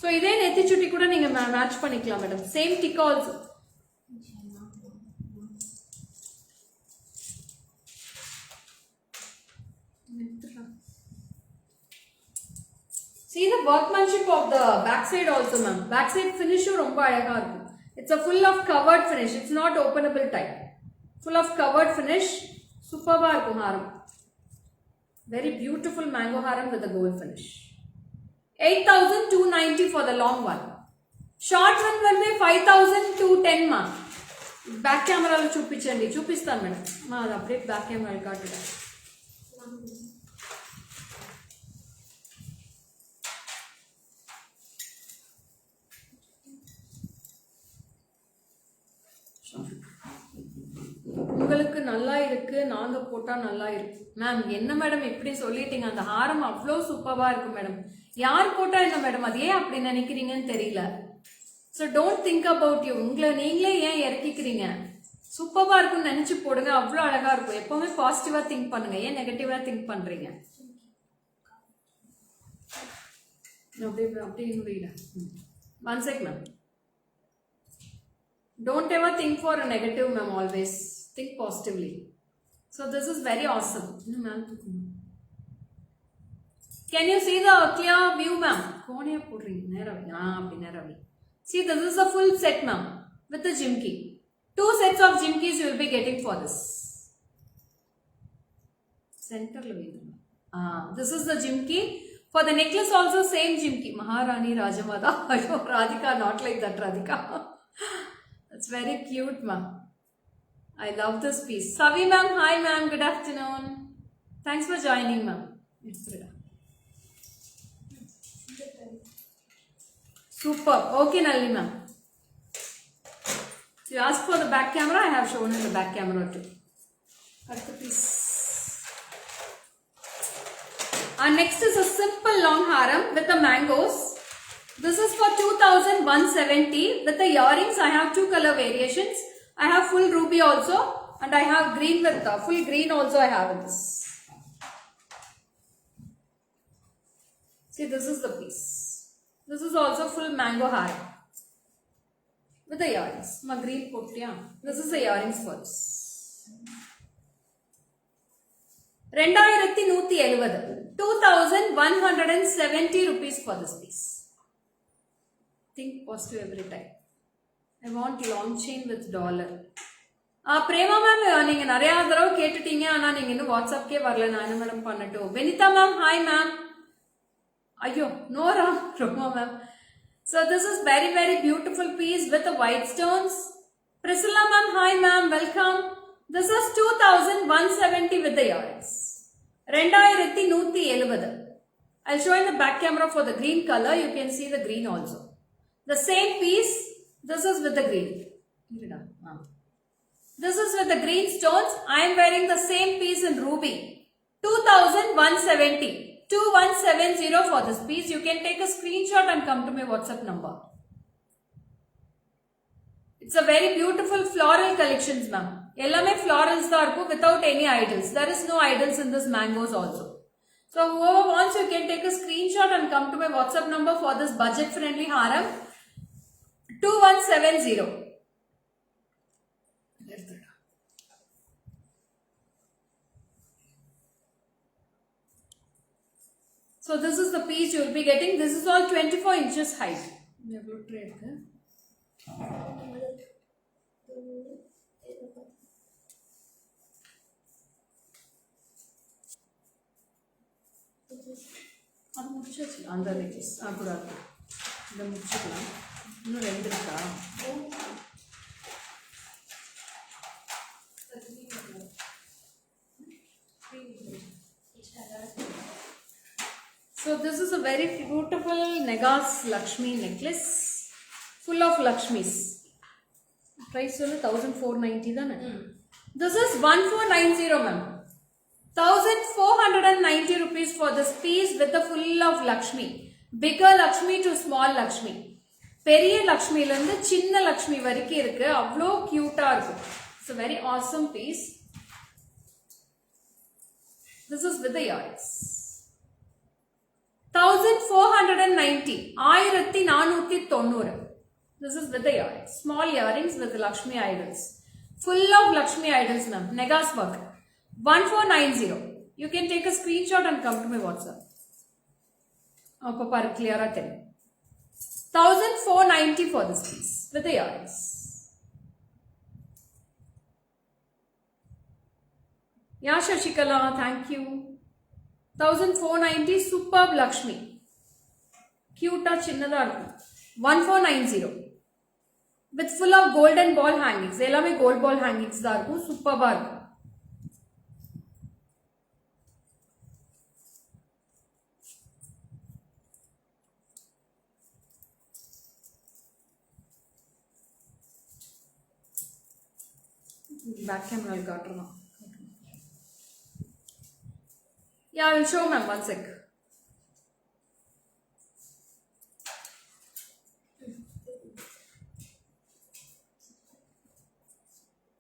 So இதே நெத்தி சுட்டி கூட நீங்க match பண்ணிக்கலாம் madam. Same tick also. See the workmanship of the back side also ma'am. Back side finish ரொம்ப அழகா இருக்கும். It's a full of covered finish. It's not openable type. Full of covered finish. Superb இருக்கும் haram. Very beautiful mango haram with a gold finish. 8,290 for the long one. Short one will be 5,210 ma. Back camera lo చూపించండి. చూపిస్తాను madam. మా అది update back camera కాటుగా. உங்களுக்கு நல்லா இருக்கு, நாங்க போட்டா நல்லா இருக்கு. மேம் என்ன மேடம் இப்படி சொல்லிட்டீங்க? அந்த ஹாரம் அவ்வளோ சூப்பரா இருக்கு மேடம். யார் போட்டா என்ன மேடம்? அது ஏன் அப்படி நினைக்கிறீங்கன்னு தெரியல. So don't think about you. உங்களை நீங்களே ஏன் இறக்கிக்கிறீங்க? சூப்பரா இருக்கும்னு நினைச்சு போடுங்க, அவ்வளோ அழகா இருக்கும். எப்பவுமே பாசிட்டிவா திங்க் பண்ணுங்க, ஏன் நெகட்டிவா திங்க் பண்றீங்க? அப்படியே one check ma'am. Don't ever think for a negative, ma'am. Always think positively. So this is very awesome. Can you see the clear view, ma'am? See, this is a full set, ma'am, with the jimki. 2 sets of jimkis you will be getting for this. Center. This is the jimki. For the necklace also same jimki. Maharani Rajamada. Radhika, not like that, Radhika. It's very cute, ma'am. I love this piece. Savi ma'am, hi ma'am, good afternoon. Thanks for joining, ma'am. Super. Okay, Nalini ma'am. So you asked for the back camera, I have shown in the back camera too. Cut the piece. And next is a simple long haram with the mangoes. This is for 2,170 with the earrings. I have 2 color variations. I have full ruby also, and I have green with full green also. I have in this. See, this is the piece. This is also full mango haram with the earrings. My green put, yeah. This is the earrings for this. 2170. 2,170 rupees for this piece. Think positive every time. I want long chain with dollar. Prema ma'am, நீங்க நிறைய தடவை கேட்டுட்டீங்க, ஆனா நீங்க இன்னும் வாட்ஸ்அப்க்கே வரல. நான் என்ன madam பண்ணட்டும்? Venita ma'am, hi ma'am. Ayyo, Nora, Roma ma'am. So this is very very beautiful piece with the white stones. Priscilla ma'am, hi ma'am, welcome. This is 2,170 with the earrings. 2170. I'll show in the back camera for the green color. You can see the green also. The same piece, this is with the green. This is with the green stones. I am wearing the same piece in ruby. 2,170. 2170 for this piece. You can take a screenshot and come to my WhatsApp number. It's a very beautiful floral collections, ma'am. Ellame florals da irukku without any idols. There is no idols in this mangoes also. So whoever wants, you can take a screenshot and come to my WhatsApp number for this budget friendly haram. 2170. So this is the piece you will be getting. This is all 24 inches height. அது முடிச்சாச்சு அந்த necklace கூட இதை முடிச்சுக்கலாம். இன்னும் 2 இருக்கா? So this is a very beautiful Negas Lakshmi necklace, full of Lakshmis. Price is 1,490 dana. This is 1,490 ma'am. 1,490 rupees for this piece with the full of Lakshmi. Bigger Lakshmi to small Lakshmi. பெரிய லக்ஷ்மில இருந்து சின்ன லக்ஷ்மி வரைக்கும் இருக்கு. அவ்வளோ கியூட்டா இருக்கு. It's a very awesome piece. This is with the earrings. 1,490. 1,490. This is with the earrings. Small earrings with the Lakshmi idols. Full of Lakshmi idols, ma'am. Negas work. 1,490. You can take a screenshot and come to my WhatsApp. Clear. 1,490 for this piece with the earrings. Yeah, Shashikala, thank you. 1,490 superb Lakshmi. Cute chinnada. 1,490 with full of golden ball hangings. Ellame gold ball hangings da irukku. Superb irukku. Back camera will got it. Yeah, I will show ma'am, one sec.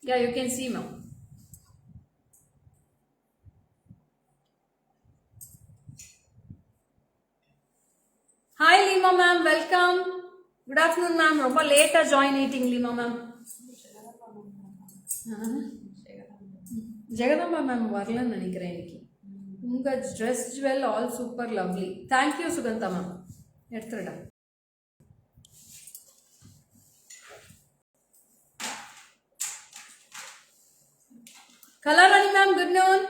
Yeah, you can see, ma'am. Hi, Lima ma'am. Welcome. Good afternoon, ma'am. ரொம்ப லேட்டா join ஆயிட்டீங்க Lima ma'am. Jagadamba ma'am வரலன்னு நினைக்கிறேன் இன்னைக்கு. உங்க dress jewel all super lovely. Thank you Sugantha ma'am. எடுத்துடா. Kalarani ma'am, good noon.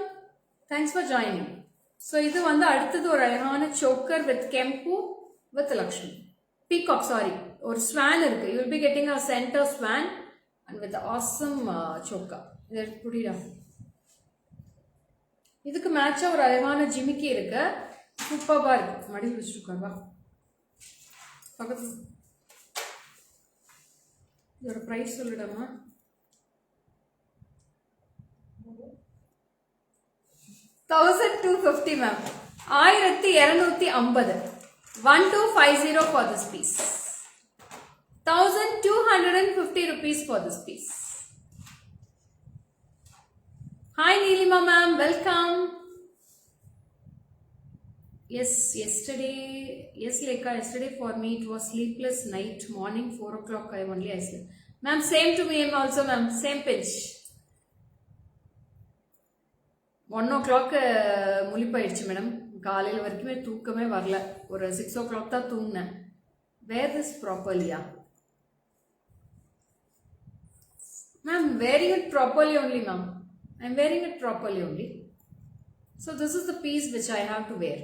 Thanks for joining. So இது வந்து அடுத்தது ஒரு அழகான சோக்கர் வித் கெம்பு வித் லக்ஷ்மி பீகாக். சாரி, ஒரு ஸ்வான் இருக்கு. You will be getting a centre swan and with awesome choker. இதை புரியுதா? இதுக்கு மேட்சா ஒரு அழகான ஜிமிக்கி இருக்கு. சூப்பர்பா இருக்கு. மடியில் வச்சுருக்காங்க பக்கத்து. இதோட price சொல்லிடாமா? $1250 ma'am. 1250. 1250 for this piece. 1250 rupees for this piece. Hi Neelima ma'am, welcome. Yes, Lekha, yesterday for me it was sleepless night. Morning 4 o'clock I slept. Ma'am, same to me also ma'am, same pinch. 1 o'clock முழிப்பாயிடுச்சு madam. காலையில் வரைக்குமே தூக்கமே வரல. ஒரு 6 o'clock தான் தூங்கினேன். Wear this ப்ராப்பர்லியா ma'am? wearing it properly only ma'am. I'm wearing it properly only. So this is the piece which I have to wear.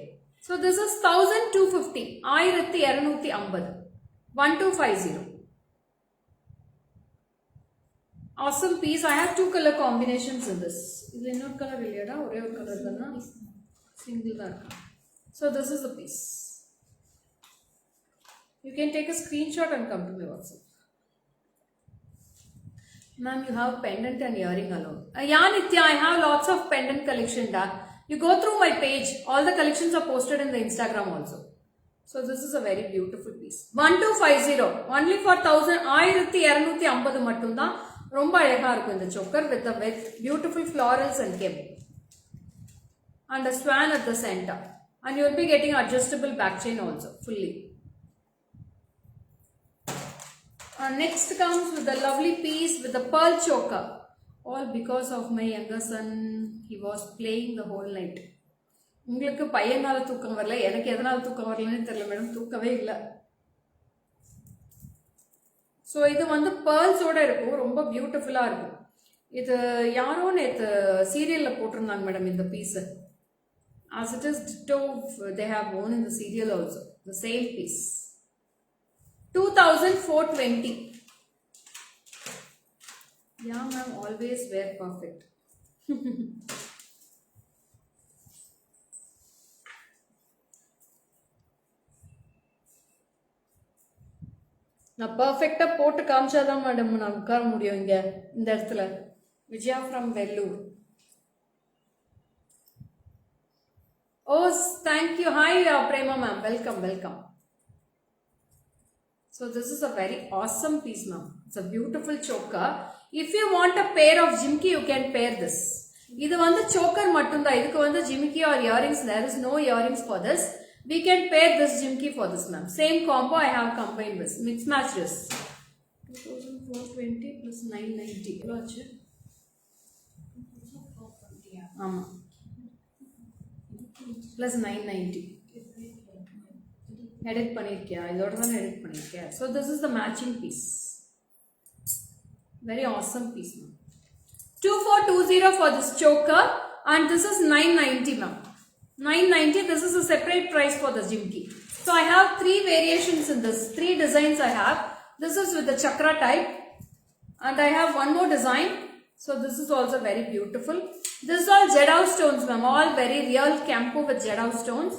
So this is 1250. 1250. 1250. Awesome piece. I have 2 color combinations in this. Is another color illada? Ore or color danna single da irukku. So this is the piece. You can take a screenshot and come to my WhatsApp. Ma'am, you have pendant and earring alone. Yeah, Nitya, I have lots of pendant collection da. You go through my page. All the collections are posted in the Instagram also. So this is a very beautiful piece. 1250. Only for 1250 மட்டும் தான். ரொம்ப அழகா இருக்கும் இந்த choker with beautiful florals and kemp and a swan at the center, and you will be getting adjustable back chain also fully. Next comes with the lovely piece with the pearl choker, all because of my younger son. He was playing the whole night. உங்களுக்கு பையனால தூக்கம் வரல, எனக்கு எதனால தூக்கம் வரலன்னு தெரியல madam. தூக்கவே இல்லை. So இது வந்து பேர்ல்ஸோட இருக்கும். ரொம்ப பியூட்டிஃபுல்லாக இருக்கும். இது யாரோ நேற்று சீரியலில் போட்டிருந்தாங்க மேடம் இந்த piece. as it is ditto they have worn in the serial also. The same piece. 2420. Yeah ma'am, always wear perfect. நான் பர்ஃபெக்டாக போட்டு காமிச்சாதான் மேடம் நான் உட்கார முடியும் இங்கே இந்த இடத்துல. Vijaya from Vellore. Oh, thank you. Hi Prema ma'am, welcome welcome. So this is a very awesome piece ma'am. It's a beautiful choker. If you want a pair of jhumki you can pair this. இது வந்து சோக்கர் மட்டும்தான். இதுக்கு வந்து jhumki or earrings, there is no earrings for this. We can pair this jimki for this ma'am. Same combo I have combined this. Mix match this. 2420 plus 990. எவ்வளோச்சு? ஆமாம், plus 990. Edit பண்ணியிருக்கியா? இதோட தானே எடிட் பண்ணியிருக்கியா? So this is the matching piece. Very awesome piece ma'am. 2420 for this choker and this is 990 ma'am. 990. This is a separate price for the jimki. So I have 3 variations in this. 3 designs I have. This is with the chakra type, and I have one more design. So this is also very beautiful. This is all Jedau stones ma'am. All very real campo with Jedau stones,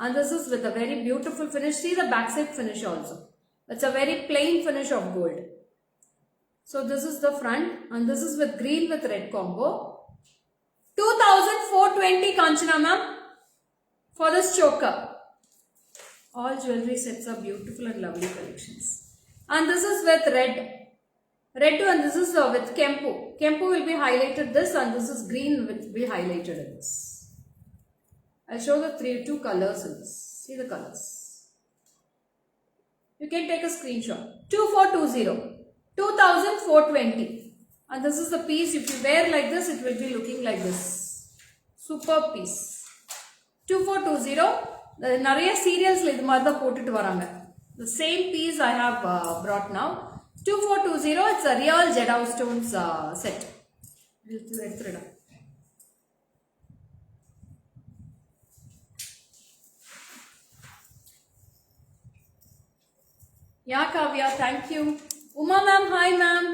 and this is with a very beautiful finish. See the backside finish also. It's a very plain finish of gold. So this is the front, and this is with green with red combo. 2420 Kanchana ma'am. For this choker. All jewelry sets are beautiful and lovely collections. And this is with red. Red and this is with Kempu. Kempu will be highlighted this and this is green will be highlighted in this. I'll show the two colors in this. See the colors. You can take a screenshot. 2420. 2420. And this is the piece. If you wear like this, it will be looking like this. Superb piece. 2420. நிறைய சீரியல்ஸ்ல இது மாதிரி தான் போட்டுட்டு வராங்க. The same piece I have brought now. 2420, it's a real Jeddah stones set. Yeah, Kavya, thank you. Uma ma'am, hi ma'am.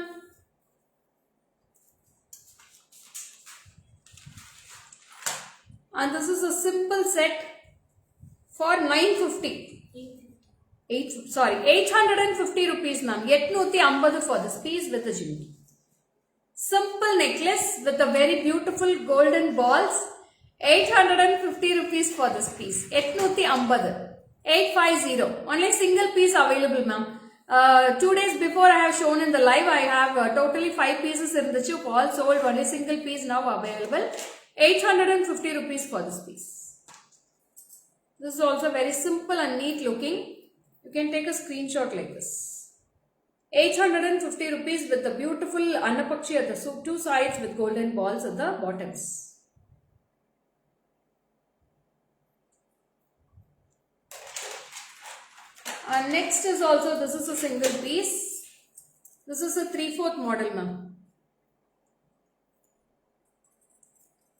And this is a simple set for 950. 850 rupees ma'am. 850 for this piece with the jimmy. Simple necklace with a very beautiful golden balls. 850 rupees for this piece. 850. 850. Only single piece available ma'am. 2 days before I have shown in the live, I have totally 5 pieces in the chip. All sold. Only single piece now available. 850 rupees for this piece. This is also very simple and neat looking. You can take a screenshot like this. 850 rupees with the beautiful Annapakshi at the two sides with golden balls at the bottoms. And next is also, this is a single piece. This is a 3/4 model ma'am.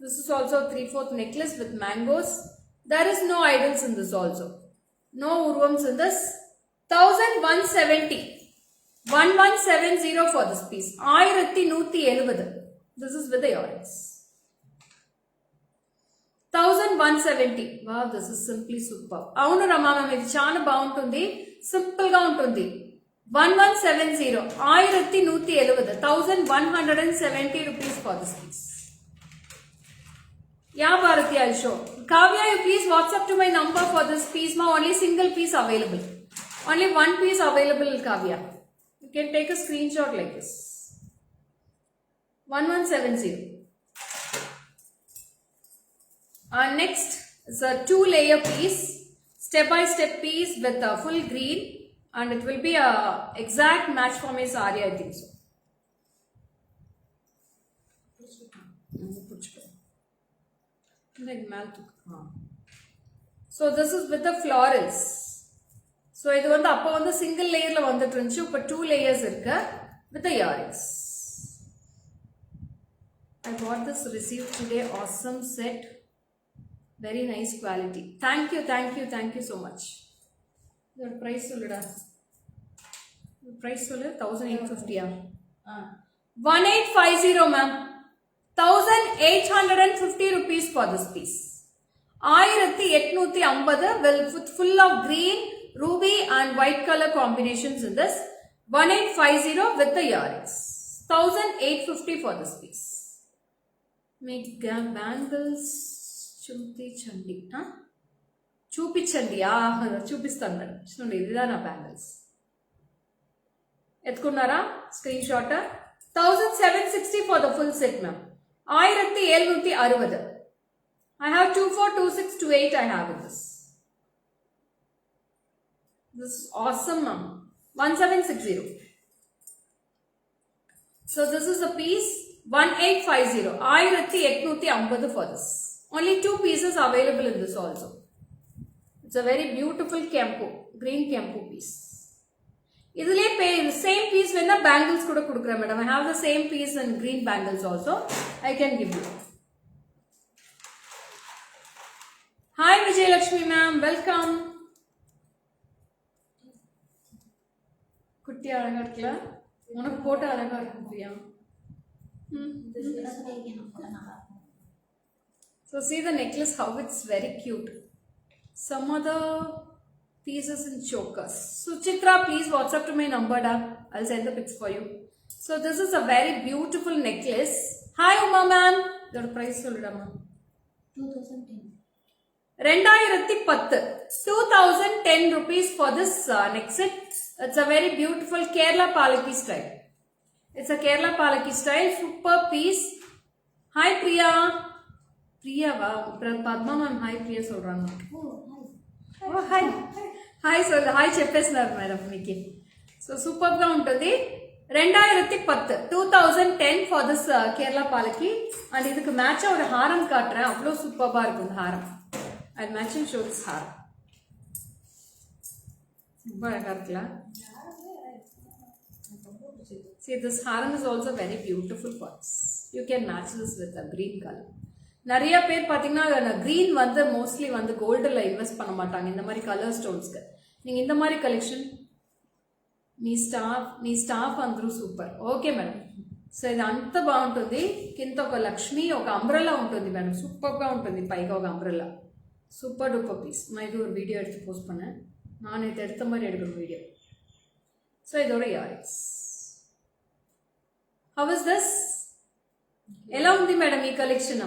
This is also a 3/4 necklace with mangoes. There is no idols in this also. No urvams in this. 1170. 1170 for this piece. 1170. This is with the earrings. 1170. Wow, this is simply superb. Avunu Rama ma'am, ఇది చాలా బాగుంటుంది. Simple గా ఉంటుంది. 1170. 1170. 1170 rupees for this piece. Yeah, Bharati, I'll show. Kavya, you please WhatsApp to my number for this piece. Ma, only single piece available. Only one piece available, Kavya. You can take a screenshot like this. 1170. Next is a 2-layer piece. Step-by-step piece with a full green. And it will be a exact match for my saree, I think so. So this is with the florals. So இது வந்து அப்போ வந்து single layerல வந்துட்டு இருந்துச்சு. இப்போ 2 layers இருக்கு with the earrings. I got this received today. Awesome set. Very nice quality. Thank you, thank you, thank you so much. Your price சொல்லுடா. Price சொல்லு 1850 1850 ma'am. 1850 rupees for this piece. 1850 with full of green, ruby and white color combinations in this. 1850 with the earrings. 1850 for this piece. Make bangles. Chumti chandi. చూపించండి చూపిస్తాను చూడండి ఇదిదా నా bangles ఎత్తుకున్నారా screen shot 1760 for the full set ma'am. 1760. I have 242628 I have in this. This is awesome ma'am. 1760. So this is the piece 1850. 1850 for this. Only 2 pieces available in this also. It's a very beautiful Kempu, green Kempu piece. Idhile same piece when the bangles kuda kudukra madam. I have the same piece in green bangles also. I can give you. Hi Vijay Lakshmi ma'am, welcome. Kutti alaga irukla. Unakku photo alaga irukku Priya. So see the necklace, how it's very cute. Some other pieces in chokers. So Chitra, please WhatsApp to my number. I'll send the pics for you. So this is a very beautiful necklace. Hi Uma ma'am. The price solluda ma'am. 2010. 2010 rupees for this neck set. It's a very beautiful Kerala Palaki style. It's a Kerala Palaki style, super piece. Hi Priya. Priya va Padma ma'am hi Priya solranga. Oh hi. Hi so hi చెప్పేస్తున్నారు madam మీకు. So super గా ఉంటుంది. 2010 for this Kerala Palaki and இதுக்கு மேட்சா ஒரு ஹாரம் காட்டுறேன். அவ்வளோ சூப்பர்பா இருக்கும் ஹாரம். I'll match and show this ஹாரம். ரொம்ப அழகா இருக்குல்ல? See, this haram is also very beautiful for us. You can match this with a green color. நிறைய பேர் பார்த்தீங்கன்னா green வந்து மோஸ்ட்லி வந்து கோல்டில் இன்வெஸ்ட் பண்ண மாட்டாங்க இந்த மாதிரி கலர் ஸ்டோன்ஸ்க்கு. நீங்கள் இந்த மாதிரி கலெக்ஷன் మీ స్టాఫ్ అందరూ సూపర్. Okay madam. సో ఇది అంత బాగుంటుంది. కింద ఒక లక్ష్మి ఒక అంబ్రెల్లా ఉంటుంది మేడం. సూపర్గా ఉంటుంది. పైగా ఒక అంబ్రెల్లా சூப்பர் டூப்பர் பீஸ். நான் இது ஒரு வீடியோ எடுத்து போஸ்ட் பண்ணேன். நான் இது எடுத்த மாதிரி எடுக்கணும் வீடியோ. ஸோ இதோட இயரிங்ஸ். How is this? ఎలా ఉంది మేడం ఈ కలెక్షన్?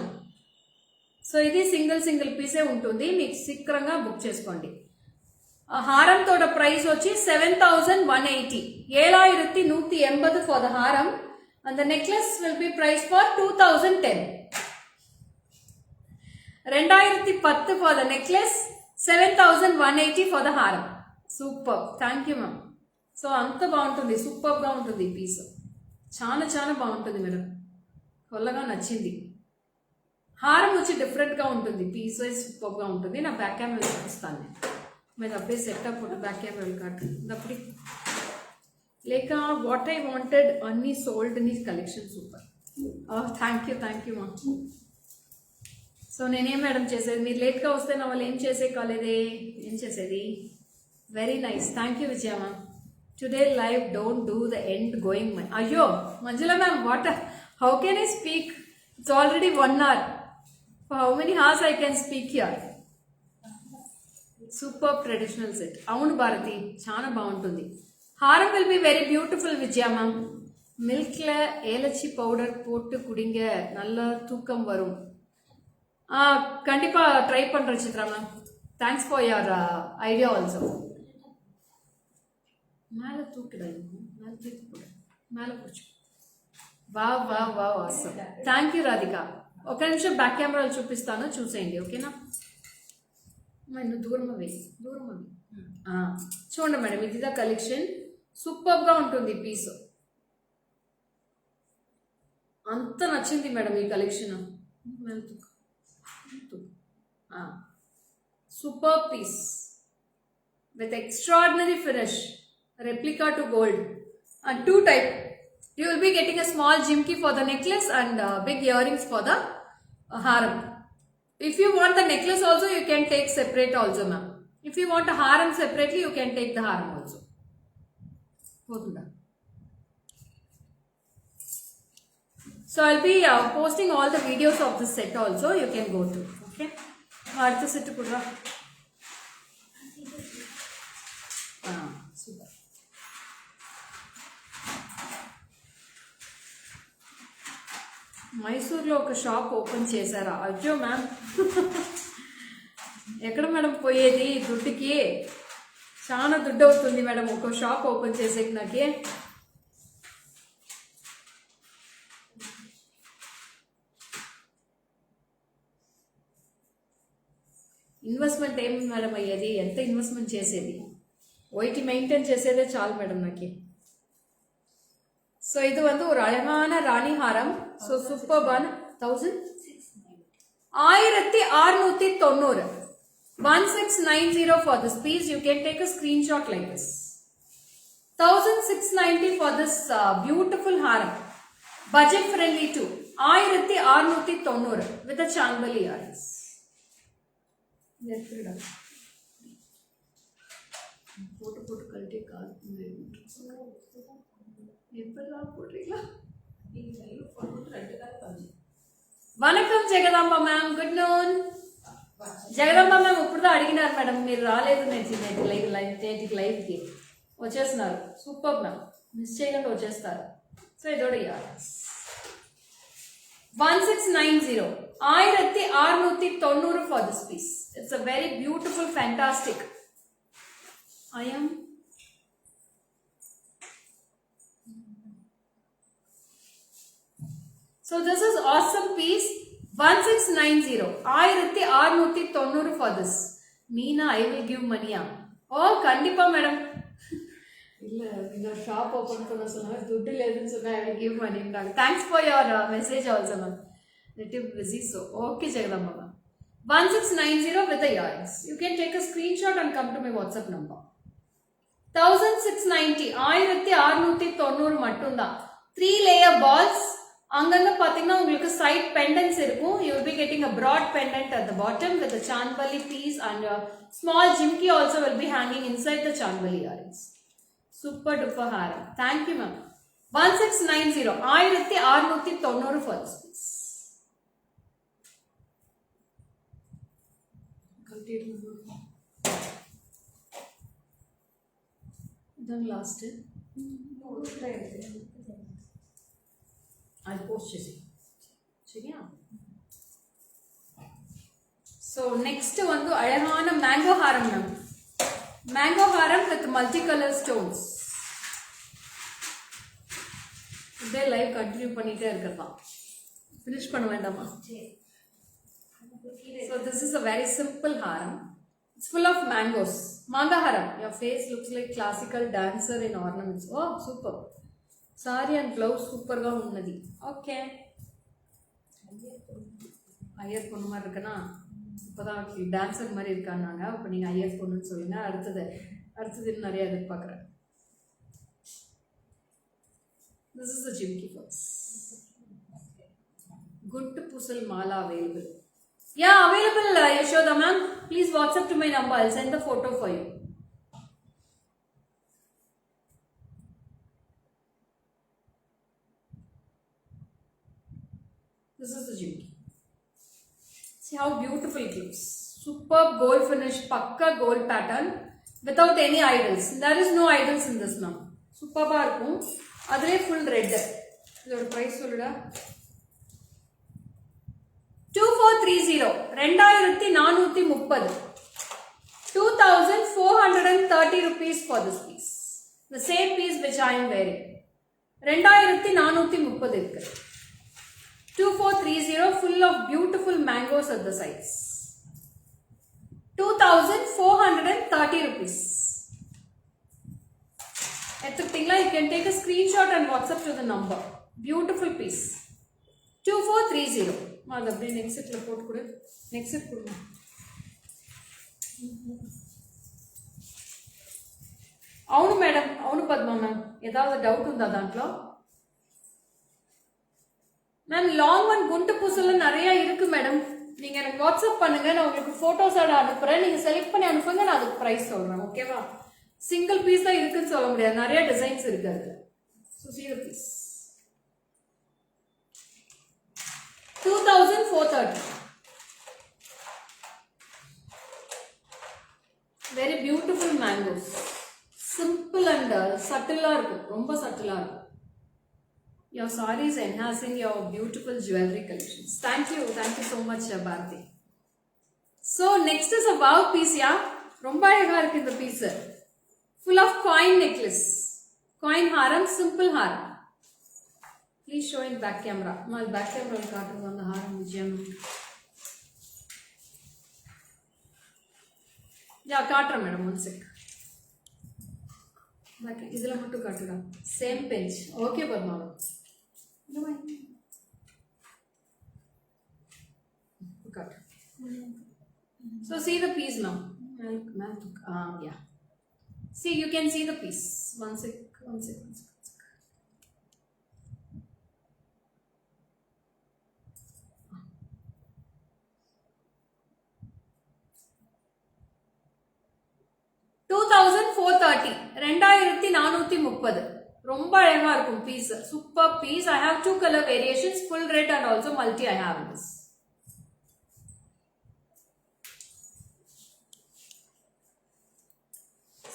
సో ఇది సింగిల్ పీసే ఉంటుంది. మీకు శీఘ్రంగా బుక్ చేసుకోండి. హారంతో ప్రైస్ వచ్చి 7180. 7180 for the haram and the necklace will be priced for 2010. 2010 for the necklace, 7180 for the haram. Super. Thank you ma'am. So అంత బాగుంటుంది. సూపర్గా ఉంటుంది ఈ పీస్. చాలా బాగుంటుంది మేడం. కొల్లగా నచ్చింది. హారం వచ్చి డిఫరెంట్గా ఉంటుంది. పీస్ వైజ్ సూపర్గా ఉంటుంది. నా బ్యాక్ కెమెరా చూపిస్తాను నేను. मैं अपने सेटअप फोटो बैक कैमरा काट दपड़ी लेक व्हाट आई वांटेड अन्नी sold knee collection super. Thank you మా. సో నేనేం మేడం చేసేది? మీరు లేట్గా వస్తే నా వాళ్ళు ఏం చేసే కాలేదే. ఏం చేసేది? Very nice. Thank you Vijayamma. Today live don't do the end going my. అయ్యో Manjula ma'am what how can I speak? It's already 1 hour. For how many hours I can speak here? Super traditional set. అవును భారతి చాలా బాగుంటుంది. Haram will be very beautiful Vijaya ma'am. மில்க்ல ஏலச்சி powder போட்டு குடிங்க நல்ல தூக்கம் வரும். கண்டிப்பா ட்ரை பண்றேன் Chitra ma'am. Thanks for your idea also. மேல தூக்கிடாது. மேல தூக்கி போடு. மேல பிடிச்சு. వా awesome. Thank you Radhika. ఒక నిమిషం బ్యాక్ కెమెరాలో చూపిస్తాను చూసేయండి ఓకేనా. దూరం అవి చూడండి మేడం. ఇదిదా కలెక్షన్. సూపర్గా ఉంటుంది పీస్. అంత నచ్చింది మేడం ఈ collection. Super piece with extraordinary finish. Replica to gold and 2 type. You will be getting a small jimki for the necklace and big earrings for the haram. If you want the necklace also, you can take separate also ma'am. If you want a haram separately, you can take the haram also. So I'll be posting all the videos of this set also. You can go through. Okay. அடுத்த set kudra. Super. మైసూర్లో ఒక shop open చేశారా? అయ్యో ma'am ఎక్కడ madam పోయేది? దుడ్డుకి చాలా దుడ్డు అవుతుంది మేడం ఒక షాప్ ఓపెన్ చేసేకి. నాకే ఇన్వెస్ట్మెంట్ ఏమి మేడం అయ్యేది? ఎంత ఇన్వెస్ట్మెంట్ చేసేది? వైట్ మెయింటైన్ చేసేదే చాలు మేడం నాకే. సో ఇది வந்து ஒரு அழகான ராணி ஹாரம். ஸோ சூப்பர்பான 1690 1690 for this piece. You can take a screenshot like this. 1690 for this beautiful haram. Budget friendly too. 1690 with the Chandbali earrings. போட்டு கழட்டி கால் எப்பெல்லாம் போடுறீங்களா? Vanakkam Jagadamba ma'am. Good noon Jagadamba ma'am. ఇప్పుడు అడిగినారు మేడం మీరు రాలేదు నేటికి లైవ్కి. వచ్చేస్తున్నారు. Super ma'am. మిస్ చేయకుండా వచ్చేస్తారు. సో ఇదోడ 1690 1690 for this piece. It's a very beautiful fantastic. I am So this is awesome piece. 1690. 1690 for this. Meena, I will give money. Oh, kandipa madam. இல்ல இந்த ஷாப் ஓபன் பண்ண சொன்னா துட்டு இல்லன்னு சொன்னா I will give money. Thanks for your message also, ma'am. Little busy, so okay, Jagdamba ma'am. 1690 with the earrings. You can take a screenshot and come to my WhatsApp number. 1690. 1690 மட்டும்தான். 3 layer balls. அங்கங்க பாத்தீங்கன்னா உங்களுக்கு side pendants இருக்கும். You will be getting a broad pendant at the bottom with the chandbali piece, and a small jimki also will be hanging inside the chandbali earrings. Super duper haram. Thank you, ma'am. 1690. 1690 for this piece. Then last. I'll post it. So next one to Ayahana mango haram. Mango haram with multicolor stones. Today live continue பண்ணிட்டே இருக்கலாம். Finish பண்ண வேண்டாமா? So this is a very simple haram. It's full of mangoes. Manga haram. Your face looks like classical dancer in ornaments. Oh, super. Saree and blouse super ga unnadi. Okay. Iyer பொண்ணு மாதிரி இருக்குன்னா இப்போதான் dancer மாதிரி இருக்காங்க. இப்போ நீங்கள் ஐயர் பொண்ணுன்னு சொல்லுங்க. அடுத்தது நிறைய எதிர்பார்க்குறேன். This is the jimki first. Good pusal mala available. Yeah, available, Yashoda ma'am. Please WhatsApp to my number. I'll send the photo for you. This is the jimki. See how beautiful it looks. Superb gold finish, pakka gold pattern without any idols. There is no idols in this now. Superb இருக்கும். அதிலே full red. இதோட price சொல்லுடா. 2430. 2430. 2430 rupees for this piece. The same piece which I am wearing. 2430 இருக்கு. 2430, full of beautiful mangoes at the sides. 2430 rupees. You can take a screenshot and WhatsApp to the number. Beautiful piece. 2430. Next set next set avunu madam, avunu Padma ma'am, edavadhu doubt unda dantlo? Ma'am, long one guntu pusula nariya irukku madam. நீங்க எனக்கு WhatsApp பண்ணுங்க, நான் உங்களுக்கு photos அனுப்புறேன். நீங்க select பண்ணி அனுப்புங்க, நான் அதுக்கு பிரைஸ் சொல்றேன். ஓகேவா? சிங்கிள் பீஸ் தான் இருக்குன்னு சொல்ல முடியாது, நிறைய டிசைன்ஸ் இருக்கு அதுல. So see the piece. 2430. Very beautiful mangoes. Simple and subtle இருக்கு, ரொம்ப சட்டிலா இருக்கு. Your saree is enhancing your beautiful jewelry collections. Thank you so much, Bharti. So next is a wow piece, yeah. ரொம்ப அழகா இருக்கு இந்த piece. Full of coin necklace. Coin haram, simple haram. Please show in back camera. My back camera will cut on the haram gem. Yeah, kaatra madam, one sec. Back idhila mattu kaatuda. Same page. Okay, Padma. No, cut. So see the piece now. Yeah. See, you can see the piece. One sec. $2,430. ரொம்ப அழகா இருக்கும் piece. Super piece. I have two color variations, full red and also multi I have this.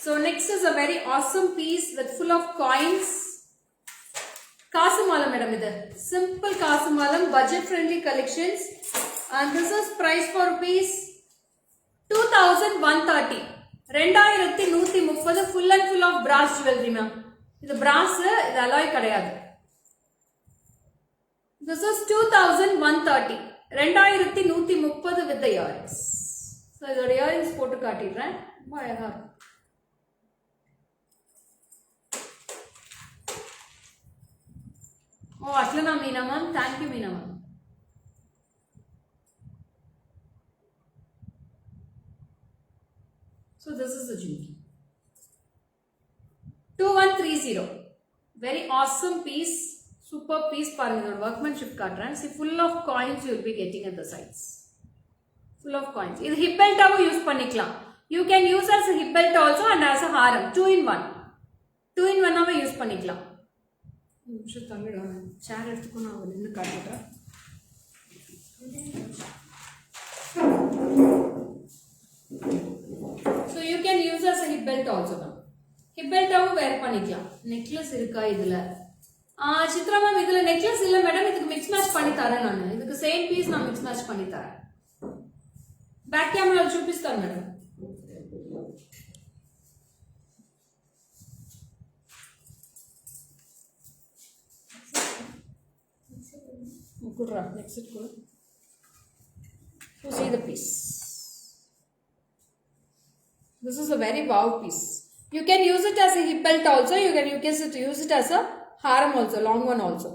So next is a very awesome piece with full of coins. Kasumalam madam idu. Simple Kasumalam, budget friendly collections. And this is price for rupees 2130. 2130 full and full of brass jewelry ma'am. இது brass, இது alloy கிடையாது. This is 2130. 2130 with the earrings. So, இதோட earrings போட்டு காட்டிடுறேன். ரொம்ப அழகா இருக்கும். Oh, Atlana Meena ma'am. Thank you, Meena ma'am. So, this is the jhumki. 2130. Very awesome piece. Super piece. Workmanship காட்டுறேன். See, full of coins you will be getting at the sides. Full of coins. இது hip belt ஆவும் use பண்ணிக்கலாம். You can use as a hip belt also and as a harem. 2 in 1. 2 in 1 ஆவும் use பண்ணிக்கலாம். நிமிஷம் தள்ளிடுவாங்க. சேர் எடுத்துக்கோ நான் நின்று காட்டுறேன். So you can use as a hip belt also now. Hip belt ஆவும் wear பண்ணிக்கலாம். நெக்லஸ் இருக்கா இதுல? சித்ரா மேம் இதுல நெக்லஸ் இல்ல மேடம், இதுக்கு மிக்ஸ் மேட்ச் பண்ணி தரேன் நான். இதுக்கு சேம் பீஸ் நான் மிக்ஸ் மேட்ச் பண்ணி தரேன். బ్యాక్ కెమెరాలో చూపిస్తాను మేడం. కుర్రా నెక్స్ట్ కూడా. So see the piece. This is a very wow piece. You can use it as a hip belt also. You can use it as a harem also, long one also.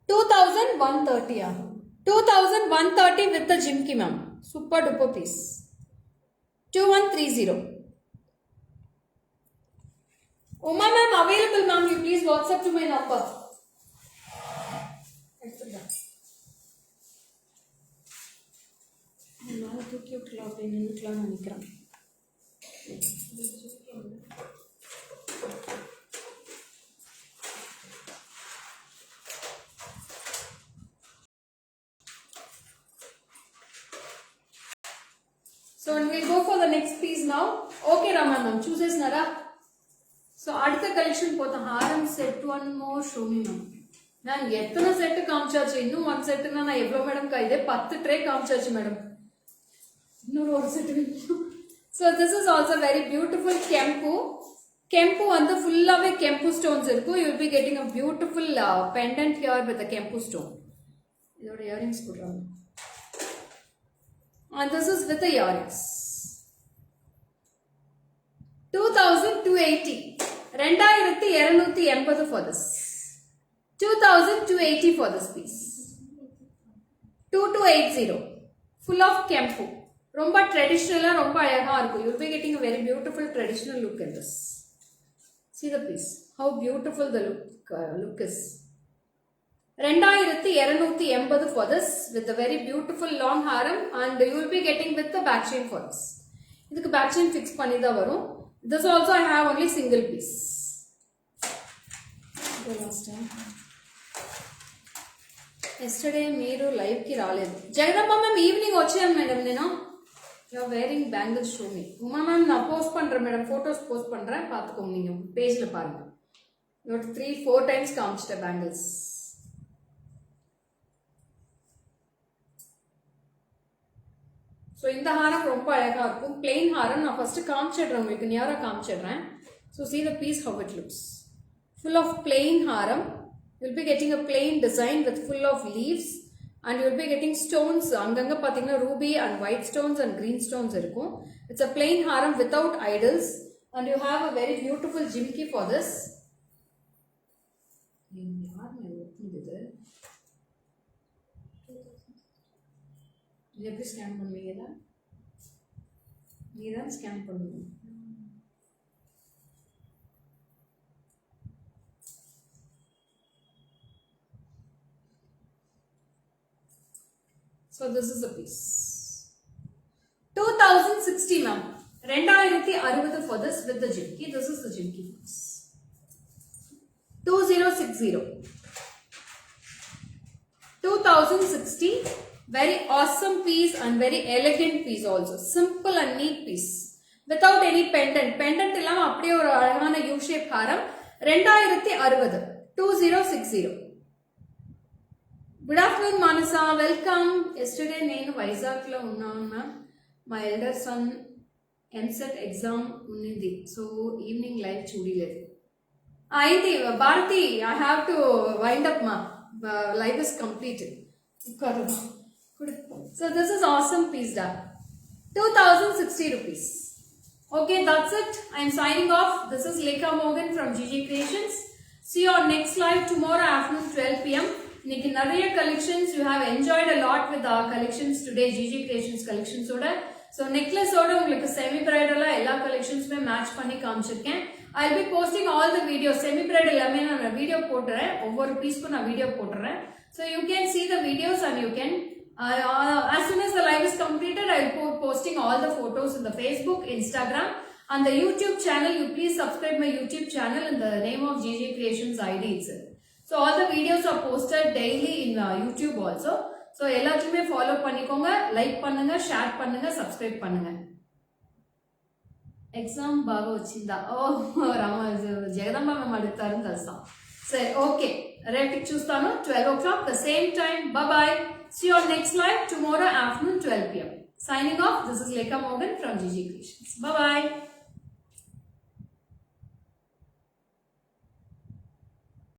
2130. 2130 with the jimki ma'am. Super duper piece. 2130. Uma ma'am available ma'am. You please WhatsApp to my number. நான் தூக்கி விட்டுலாம் அப்படின்னு நின்றுக்கலாம்னு நினைக்கிறேன். So we'll go for the next piece now. Okay Rama ma'am, chooses Nara. So அடுத்த collection போத்த ஹாரம் set one more show me ma'am. நான் எத்தனை set காமிச்சாச்சு, இன்னும் one செட்னா நான் எவ்வளவு மேடம் கைதே 10 ட்ரே காமிச்சாச்சு மேடம். இன்னொரு ஒரு செட் வேணும். So this is also very beautiful kempu. Kempu வந்து ஃபுல்லாவே kempu stones இருக்கும். You will be getting a beautiful pendant here with the kempu stone. இதோட earrings போடுறாங்க. And this is with the earrings. 2280. 2280 for this. 2280 for this piece. 2280. Full of kempu. ரொம்ப ட்ரெடிஷ்னலா ரொம்ப அழகா இருக்கும். You will be getting a very beautiful traditional look in this. See the piece. How beautiful the look is. 2280 for this with a very beautiful long harem and you will be getting with the back chain for this. இதுக்கு back chain fix பண்ணி தான் வரும். This also I have only single piece. The last time. Yesterday మీరు live కి రాలేదు. Jagadamma ma'am evening వచ్చాను madam నేను. You are wearing bangles, show me. Uma ma'am நான் போஸ்ட் பண்றேன் மேடம், போட்டோஸ் போஸ்ட் பண்றேன், பாத்துக்கோங்க நீங்க பேஜ்ல பாருங்க. ஒரு 3-4 டைம்ஸ் காமிச்சிட்டேன் பேங்கிள்ஸ். ஸோ இந்த ஹாரம் ரொம்ப அழகா இருக்கும். பிளெயின் ஹாரம் நான் ஃபர்ஸ்ட் காமிச்சிடுறேன் உங்களுக்கு, நியரா காமிச்சிடுறேன். So see the piece how it looks. Full of plain haram. You'll be getting a plain design with full of leaves and you'll be getting stones. அங்கங்க பாத்தீங்கன்னா ruby and white stones and green stones இருக்கும். It's a plain haram without idols and you have a very beautiful jimki for this. எப்படி scan பண்ணுவீங்க? நீதான் scan பண்ணுவீங்க. So this is a piece. 2060 ma'am. 2060 for this with the jimki. This is the jimki piece. 2060. 2060. Very awesome piece and very elegant piece also. Simple and neat piece. Without any pendant. Pendant illama அப்படியே ஒரு அழகான U shape ஹாரம். 2060. 2060. Good afternoon Manasa. Welcome. Yesterday నేను వైజాగ్ లో ఉన్నాను ma'am. మా elder son EAMCET exam ఉన్నింది. So evening live చూడలేదు. అయింది Bharati. I have to wind up మా. live is completed. So this is awesome piece done. 2060 rupees. Okay, that's it. I am signing off. This is Lekha Morgan from GG Creations. See you on next live tomorrow afternoon 12 p.m. Niki nariya collections. You have enjoyed a lot with our collections today. GG Creations collections oda. So necklace oda ungalku semi bridal ella collections mein match panni kaamichiruken. I'll be posting all the videos. Semi bridal ellame na video poturen. Over piece ku na video poturen. So you can see the videos and you can as soon as the live is completed, I will be posting all the photos in the Facebook, Instagram, and the YouTube channel. You please subscribe my YouTube channel in the name of GG Creations ID itself. So all the videos are posted daily in YouTube also. So எல்லாத்தையுமே follow பண்ணிக்கோங்க, like பண்ணுங்க, share பண்ணுங்க, subscribe பண்ணுங்க. Exam బాగా వచ్చిందా? ఓ రామ జగదంబ మేము అడుగుతారని తెలుసా? సరే ఓకే రేపు చూస్తాను 12 o'clock the same time. Bye bye. See you on next live tomorrow afternoon 12 p.m. Signing off. This is Lekha Morgan from GG Creations. Bye bye.